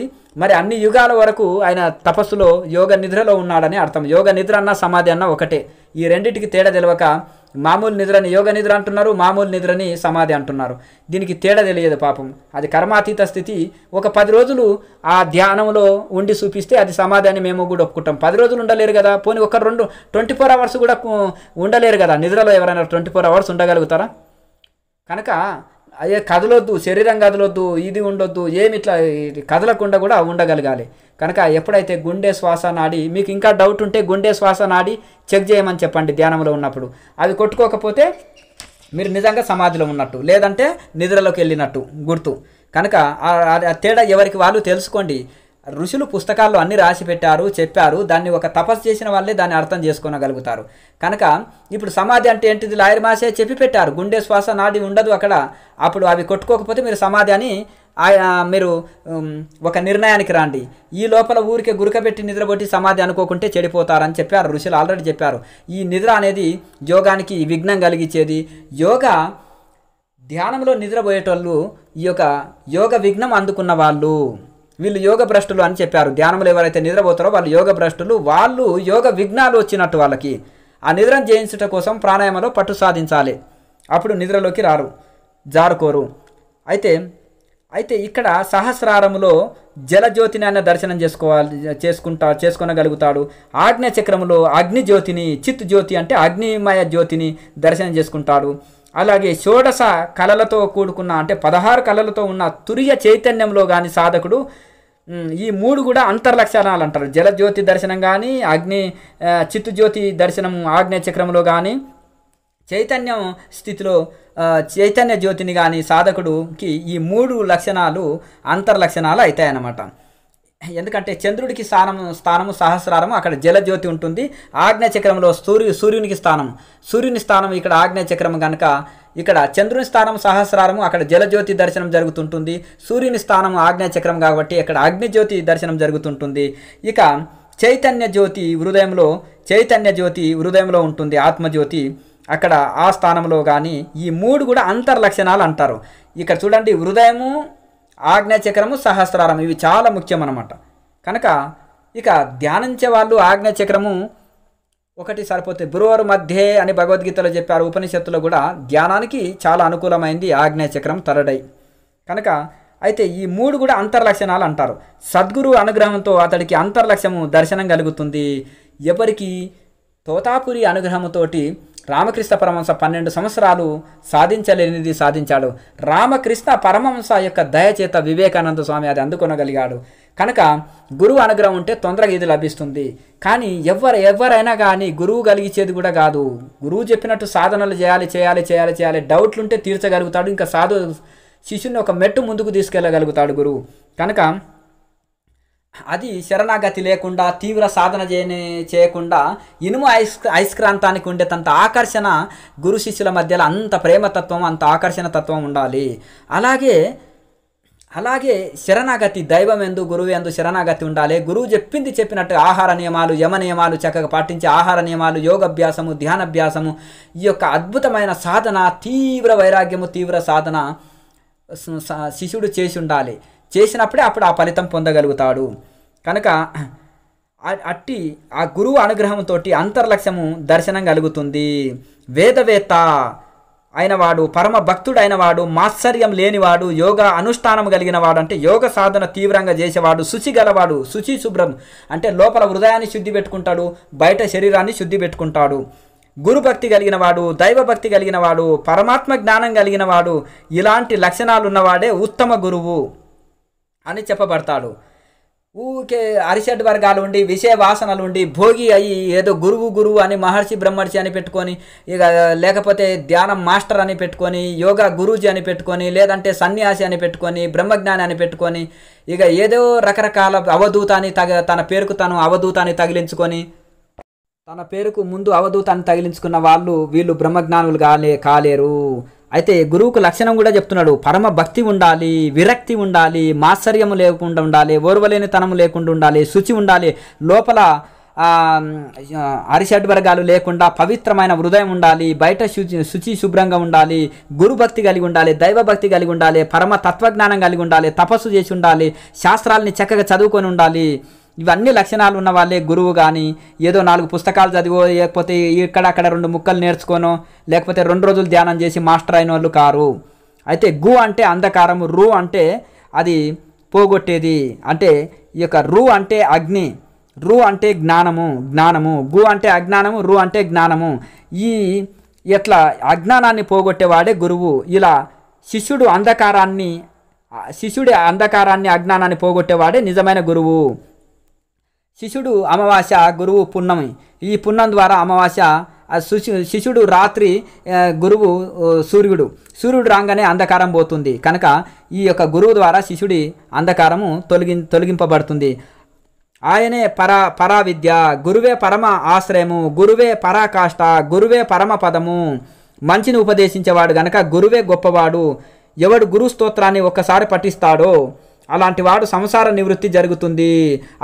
మరి అన్ని యుగాల వరకు ఆయన తపస్సులో యోగ నిద్రలో ఉన్నాడని అర్థం. యోగ నిద్ర అన్న సమాధి అన్న ఒకటే. ఈ రెండింటికి తేడా తెలియక మామూలు నిద్రని యోగ నిద్ర అంటున్నారు, మామూలు నిద్రని సమాధి అంటున్నారు. దీనికి తేడా తెలియదు పాపం. అది కర్మాతీత స్థితి. ఒక 10 రోజులు ఆ ధ్యానంలో ఉండి చూపిస్తే అది సమాధి అని మేము కూడా ఒప్పుకుంటాం. 10 రోజులు ఉండలేరు కదా, పోనీ ఒక 24 అవర్స్ కూడా ఉండలేరు కదా. నిద్రలో ఎవరైనా 24 అవర్స్ ఉండగలుగుతారా? కనుక అయ్యే కదలొద్దు, శరీరం కదలొద్దు, ఇది ఉండొద్దు, ఏమి ఇట్లా కదలకుండా కూడా ఉండగలగాలి. కనుక ఎప్పుడైతే గుండె శ్వాస నాడి, మీకు ఇంకా డౌట్ ఉంటే గుండె శ్వాస నాడి చెక్ చేయమని చెప్పండి ధ్యానంలో ఉన్నప్పుడు. అవి కొట్టుకోకపోతే మీరు నిజంగా సమాధిలో ఉన్నట్టు, లేదంటే నిద్రలోకి వెళ్ళినట్టు గుర్తు. కనుక ఆ తేడా ఎవరికి వాళ్ళు తెలుసుకోండి. ఋషులు పుస్తకాల్లో అన్ని రాసి పెట్టారు, చెప్పారు. దాన్ని ఒక తపస్సు చేసిన వాళ్ళే దాన్ని అర్థం చేసుకోగలుగుతారు. కనుక ఇప్పుడు సమాధి అంటే ఏంటిది లాయర్ మాసే చెప్పి పెట్టారు. గుండె శ్వాస నాడి ఉండదు అక్కడ. అప్పుడు అవి కొట్టుకోకపోతే మీరు సమాధి అని మీరు ఒక నిర్ణయానికి రండి. ఈ లోపల ఊరికే గురకబెట్టి నిద్రబొట్టి సమాధి అనుకోకుంటే చెడిపోతారని చెప్పారు ఋషులు, ఆల్రెడీ చెప్పారు. ఈ నిద్ర అనేది యోగానికి విఘ్నం కలిగించేది. యోగా ధ్యానంలో నిద్రపోయేటోళ్ళు ఈ యొక్క యోగ విఘ్నం అందుకున్న వాళ్ళు, వీళ్ళు యోగ భ్రష్టులు అని చెప్పారు. ధ్యానంలో ఎవరైతే నిద్రపోతారో వాళ్ళు యోగ భ్రష్టులు. వాళ్ళు యోగ విఘ్నాలు వచ్చినట్టు వాళ్ళకి. ఆ నిద్రను జయించడం కోసం ప్రాణాయామంలో పట్టు సాధించాలి. అప్పుడు నిద్రలోకి రారు, జారుకోరు. అయితే ఇక్కడ సహస్రారములో జలజ్యోతిని ఆయన దర్శనం చేసుకోనగలుగుతాడు. ఆగ్నేయ చక్రములో అగ్ని జ్యోతిని, చిత్ జ్యోతి అంటే అగ్నిమయ జ్యోతిని దర్శనం చేసుకుంటాడు. అలాగే షోడశ కళలతో కూడుకున్న అంటే 16 కళలతో ఉన్న తురియ చైతన్యంలో కానీ సాధకుడు ఈ 3 కూడా అంతర్లక్షణాలు అంటారు. జలజ్యోతి దర్శనం కానీ, చిత్తుజ్యోతి దర్శనం ఆగ్నేయ చక్రంలో కానీ, చైతన్యం స్థితిలో చైతన్య జ్యోతిని కానీ సాధకుడికి ఈ 3 లక్షణాలు అంతర్లక్షణాలు అవుతాయన్నమాట. ఎందుకంటే చంద్రుడికి స్థానము సహస్రారము, అక్కడ జలజ్యోతి ఉంటుంది. ఆగ్నేయ చక్రంలో సూర్యునికి స్థానం, సూర్యుని స్థానం ఇక్కడ ఆగ్నేయ చక్రం కనుక ఇక్కడ చంద్రుని స్థానం సహస్రారము, అక్కడ జలజ్యోతి దర్శనం జరుగుతుంటుంది. సూర్యుని స్థానం ఆగ్నేయ చక్రం కాబట్టి అక్కడ అగ్నిజ్యోతి దర్శనం జరుగుతుంటుంది. ఇక చైతన్య జ్యోతి హృదయంలో ఉంటుంది, ఆత్మజ్యోతి అక్కడ ఆ స్థానంలో కానీ. ఈ 3 కూడా అంతర్లక్షణాలు అంటారు. ఇక్కడ చూడండి, హృదయము, ఆగ్నేయ చక్రము, సహస్రారం ఇవి చాలా ముఖ్యం అన్నమాట. కనుక ఇక ధ్యానించే వాళ్ళు ఆగ్నేయ చక్రము ఒకటి సరిపోతే బృహర్ మధ్యే అని భగవద్గీతలో చెప్పారు. ఉపనిషత్తులో కూడా ధ్యానానికి చాలా అనుకూలమైంది ఆగ్నేయ చక్రం, థర్డ్ ఐ. కనుక అయితే ఈ 3 కూడా అంతర్లక్షణాలు అంటారు. సద్గురు అనుగ్రహంతో అతడికి అంతర్లక్ష్యము దర్శనం కలుగుతుంది. ఎవరికి? తోతాపురి అనుగ్రహంతోటి రామకృష్ణ పరమహంస 12 సంవత్సరాలు సాధించలేనిది సాధించాడు. రామకృష్ణ పరమహంస యొక్క దయచేత వివేకానంద స్వామి అది అందుకొనగలిగాడు. కనుక గురువు అనుగ్రహం ఉంటే తొందరగా ఇది లభిస్తుంది. కానీ ఎవరైనా కానీ గురువు కలిగించేది కూడా కాదు. గురువు చెప్పినట్టు సాధనలు చేయాలి. డౌట్లు ఉంటే తీర్చగలుగుతాడు. ఇంకా శిష్యుని ఒక మెట్టు ముందుకు తీసుకెళ్ళగలుగుతాడు గురువు. కనుక అది శరణాగతి లేకుండా తీవ్ర సాధన చేయకుండా ఇనుము అయస్క్రాంతానికి ఉండేంత ఆకర్షణ గురు శిష్యుల మధ్యలో అంత ప్రేమతత్వం, అంత ఆకర్షణ తత్వం ఉండాలి. అలాగే శరణాగతి, దైవం ఎందు గురువు ఎందు శరణాగతి ఉండాలి. గురువు చెప్పినట్టు ఆహార నియమాలు, యమ నియమాలు చక్కగా పాటించే ఆహార నియమాలు, యోగాభ్యాసము, ధ్యానాభ్యాసము, ఈ యొక్క అద్భుతమైన సాధన, తీవ్ర వైరాగ్యము, తీవ్ర సాధన శిష్యుడు చేసి ఉండాలి. చేసినప్పుడే అప్పుడు ఆ ఫలితం పొందగలుగుతాడు. కనుక అట్టి ఆ గురువు అనుగ్రహంతో అంతర్లక్ష్యము దర్శనం కలుగుతుంది. వేదవేత్త అయినవాడు, పరమ భక్తుడైనవాడు, మాత్సర్యం లేనివాడు, యోగ అనుష్ఠానం కలిగిన వాడు అంటే యోగ సాధన తీవ్రంగా చేసేవాడు, శుచి గలవాడు, శుచి శుభ్రం అంటే లోపల హృదయాన్ని శుద్ధి పెట్టుకుంటాడు, బయట శరీరాన్ని శుద్ధి పెట్టుకుంటాడు. గురుభక్తి కలిగిన వాడు, దైవభక్తి కలిగిన వాడు, పరమాత్మ జ్ఞానం కలిగిన వాడు, ఇలాంటి లక్షణాలు ఉన్నవాడే ఉత్తమ గురువు అని చెప్పబడతాడు. ఊకే అరిషడ్ వర్గాలు ఉండి, విషయ వాసనలు ఉండి, భోగి అయ్యి ఏదో గురువు అని మహర్షి బ్రహ్మర్షి అని పెట్టుకొని, ఇక లేకపోతే ధ్యానం మాస్టర్ అని పెట్టుకొని, యోగా గురూజీ అని పెట్టుకొని, లేదంటే సన్యాసి అని పెట్టుకొని, బ్రహ్మజ్ఞాని అని పెట్టుకొని, ఇక ఏదో రకరకాల అవధూతాన్ని తన పేరుకు తను అవధూతాన్ని తగిలించుకొని తన పేరుకు ముందు అవధూతాన్ని తగిలించుకున్న వీళ్ళు బ్రహ్మజ్ఞానులు కాలేరు. అయితే గురువుకు లక్షణం కూడా చెప్తున్నాడు. పరమ భక్తి ఉండాలి, విరక్తి ఉండాలి, మాత్సర్యము లేకుండా ఉండాలి, ఓర్వలేనితనము లేకుండా ఉండాలి, శుచి ఉండాలి, లోపల అరిషడ్వర్గాలు లేకుండా పవిత్రమైన హృదయం ఉండాలి, బయట శుచి శుభ్రంగా ఉండాలి, గురుభక్తి కలిగి ఉండాలి, దైవభక్తి కలిగి ఉండాలి, పరమ తత్వజ్ఞానం కలిగి ఉండాలి, తపస్సు చేసి ఉండాలి, శాస్త్రాలని చక్కగా చదువుకొని ఉండాలి. ఇవన్నీ లక్షణాలు ఉన్న వాళ్ళే గురువు. కానీ ఏదో 4 పుస్తకాలు చదివో, లేకపోతే ఇక్కడక్కడ 2 ముక్కలు నేర్చుకోనో, లేకపోతే 2 రోజులు ధ్యానం చేసి మాస్టర్ అయిన వాళ్ళు కారు. అయితే గు అంటే అంధకారము, రు అంటే అది పోగొట్టేది. అంటే ఈ యొక్క రు అంటే అగ్ని, రు అంటే జ్ఞానము, గు అంటే అజ్ఞానము, రు అంటే జ్ఞానము. ఎట్లా అజ్ఞానాన్ని పోగొట్టేవాడే గురువు. ఇలా శిష్యుడి అంధకారాన్ని అజ్ఞానాన్ని పోగొట్టేవాడే నిజమైన గురువు. శిష్యుడు అమావాస్య, గురువు పున్నమి. ఈ పున్నం ద్వారా అమావాస్య, శిష్యుడు రాత్రి, గురువు సూర్యుడు రాగానే అంధకారం పోతుంది. కనుక ఈ యొక్క గురువు ద్వారా శిష్యుడి అంధకారము తొలగింపబడుతుంది. ఆయనే పరా విద్య, గురువే పరమ ఆశ్రయము, గురువే పరాకాష్ట, గురువే పరమ పదము. మంచిని ఉపదేశించేవాడు గనక గురువే గొప్పవాడు. ఎవడు గురు స్తోత్రాన్ని ఒక్కసారి పఠిస్తాడో అలాంటి వాడు సంసార నివృత్తి జరుగుతుంది.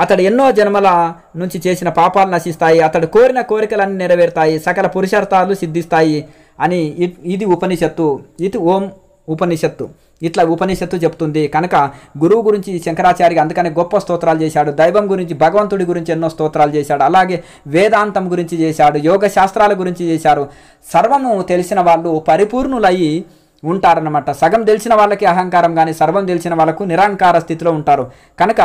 అతడు ఎన్నో జన్మల నుంచి చేసిన పాపాలు నశిస్తాయి, అతడు కోరిన కోరికలన్నీ నెరవేరుతాయి, సకల పురుషార్థాలు సిద్ధిస్తాయి అని ఇది ఉపనిషత్తు. ఇది ఓం ఉపనిషత్తు. ఇట్లా ఉపనిషత్తు చెప్తుంది. కనుక గురువు గురించి శంకరాచార్య అందుకనే గొప్ప స్తోత్రాలు చేశాడు. దైవం గురించి, భగవంతుడి గురించి ఎన్నో స్తోత్రాలు చేశాడు. అలాగే వేదాంతం గురించి చేశాడు, యోగ శాస్త్రాల గురించి చేశారు. సర్వము తెలిసిన వాళ్ళు పరిపూర్ణులయ్యి ఉంటారన్నమాట. సగం తెలిసిన వాళ్ళకి అహంకారం, కానీ సర్వం తెలిసిన వాళ్ళకు నిరహంకార స్థితిలో ఉంటారు. కనుక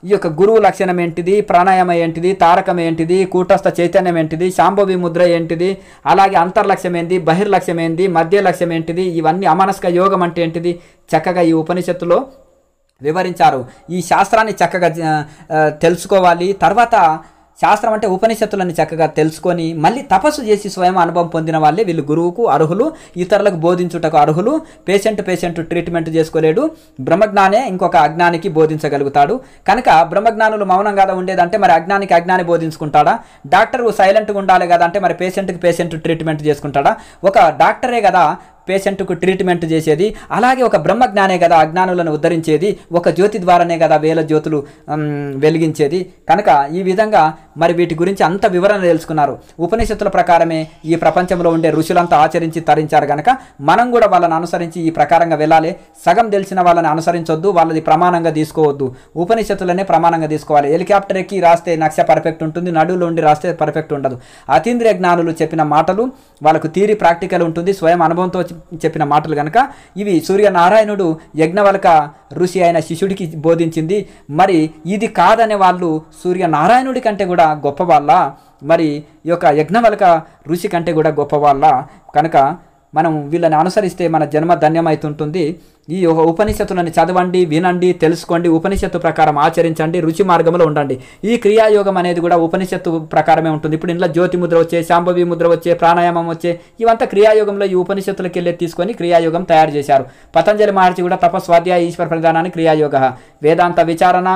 ఈ యొక్క గురువు లక్షణం ఏంటిది, ప్రాణాయామం ఏంటిది, తారకం ఏంటిది, కూటస్థ చైతన్యం ఏంటిది, శాంభవి ముద్ర ఏంటిది, అలాగే అంతర్లక్ష్యం ఏంటి, బహిర్లక్ష్యం ఏంటి, మధ్య లక్ష్యం ఏంటిది, ఇవన్నీ అమానసిక యోగం అంటే ఏంటిది చక్కగా ఈ ఉపనిషత్తులో వివరించారు. ఈ శాస్త్రాన్ని చక్కగా తెలుసుకోవాలి. తర్వాత శాస్త్రం అంటే ఉపనిషత్తులను చక్కగా తెలుసుకొని మళ్ళీ తపస్సు చేసి స్వయం అనుభవం పొందిన వాళ్ళే వీళ్ళు గురువుకు అర్హులు, ఇతరులకు బోధించుటకు అర్హులు. పేషెంట్ ట్రీట్మెంట్ చేసుకోలేడు, బ్రహ్మజ్ఞానే ఇంకొక అజ్ఞానికి బోధించగలుగుతాడు. కనుక బ్రహ్మజ్ఞానులు మౌనం కదా ఉండేదంటే మరి అజ్ఞాని బోధించుకుంటాడా? డాక్టర్ సైలెంట్గా ఉండాలి కదా అంటే మరి పేషెంట్ ట్రీట్మెంట్ చేసుకుంటాడా? ఒక డాక్టరే కదా పేషెంట్కు ట్రీట్మెంట్ చేసేది, అలాగే ఒక బ్రహ్మజ్ఞానే కదా అజ్ఞానులను ఉద్ధరించేది, ఒక జ్యోతి ద్వారానే కదా వేల జ్యోతులు వెలిగించేది. కనుక ఈ విధంగా మరి వీటి గురించి అంత వివరణ తెలుసుకున్నారు. ఉపనిషత్తుల ప్రకారమే ఈ ప్రపంచంలో ఉండే ఋషులంతా ఆచరించి తరించారు. కనుక మనం కూడా వాళ్ళని అనుసరించి ఈ ప్రకారంగా వెళ్ళాలి. సగం తెలిసిన వాళ్ళని అనుసరించొద్దు, వాళ్ళది ప్రమాణంగా తీసుకోవద్దు. ఉపనిషత్తులనే ప్రమాణంగా తీసుకోవాలి. హెలికాప్టర్ ఎక్కి రాస్తే నక్ష పర్ఫెక్ట్ ఉంటుంది, నడువులో ఉండి రాస్తే పర్ఫెక్ట్ ఉండదు. అతీంద్రియ జ్ఞానులు చెప్పిన మాటలు వాళ్ళకు థియరీ ప్రాక్టికల్ ఉంటుంది, స్వయం అనుభవంతో చెప్పిన మాటలు కనుక ఇవి సూర్యనారాయణుడు యజ్ఞవల్క ఋషి అయిన శిష్యుడికి బోధించింది. మరి ఇది కాదనే వాళ్ళు సూర్యనారాయణుడి కంటే కూడా గొప్పవాళ్ళ, మరి ఈ యొక్క యజ్ఞవల్క ఋషి కంటే కూడా గొప్పవాళ్ళ. కనుక మనం వీళ్ళని అనుసరిస్తే మన జన్మ ధన్యమవుతుంటుంది. ఈ ఉపనిషత్తులను చదవండి, వినండి, తెలుసుకోండి, ఉపనిషత్తు ప్రకారం ఆచరించండి, రుచి మార్గంలో ఉండండి. ఈ క్రియాయోగం అనేది కూడా ఉపనిషత్తు ప్రకారమే ఉంటుంది. ఇప్పుడు ఇంట్లో జ్యోతి ముద్ర వచ్చే, శాంభవి ముద్ర వచ్చే, ప్రాణాయామం వచ్చే, ఇవంతా క్రియాయోగంలో ఈ ఉపనిషత్తులకి వెళ్ళి తీసుకొని క్రియాయోగం తయారు చేశారు. పతంజలి మహర్షి కూడా తపస్వాధ్యాయ ఈశ్వర ప్రధానాన్ని క్రియాయోగ, వేదాంత విచారణ,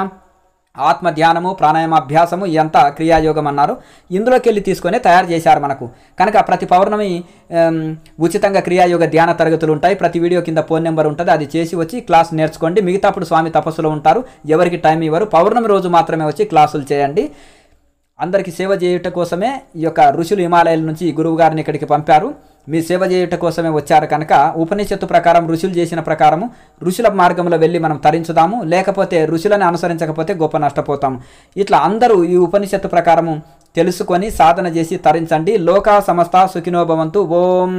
ఆత్మ ధ్యానము, ప్రాణాయామాభ్యాసము ఇదంతా క్రియాయోగం అన్నారు. ఇందులోకి వెళ్ళి తీసుకొని తయారు చేశారు మనకు. కనుక ప్రతి పౌర్ణమి ఉచితంగా క్రియాయోగ ధ్యాన తరగతులు ఉంటాయి. ప్రతి వీడియో కింద ఫోన్ నెంబర్ ఉంటుంది, అది చేసి వచ్చి క్లాస్ నేర్చుకోండి. మిగతా అప్పుడు స్వామి తపస్సులో ఉంటారు, ఎవరికి టైం ఇవ్వరు. పౌర్ణమి రోజు మాత్రమే వచ్చి క్లాసులు చేయండి. అందరికీ సేవ చేయుట కోసమే ఈ యొక్క ఋషులు హిమాలయాల నుంచి గురువు గారిని ఇక్కడికి పంపారు. మీ సేవ చేయుట కోసమే వచ్చారు. కనుక ఉపనిషత్తు ప్రకారం ఋషులు చేసిన ప్రకారము ఋషుల మార్గంలో వెళ్ళి మనం తరించుదాము. లేకపోతే ఋషులను అనుసరించకపోతే గొప్ప నష్టపోతాము. ఇట్లా అందరూ ఈ ఉపనిషత్తు ప్రకారము తెలుసుకొని సాధన చేసి తరించండి. లోకా సమస్త సుఖినో భవంతు. ఓం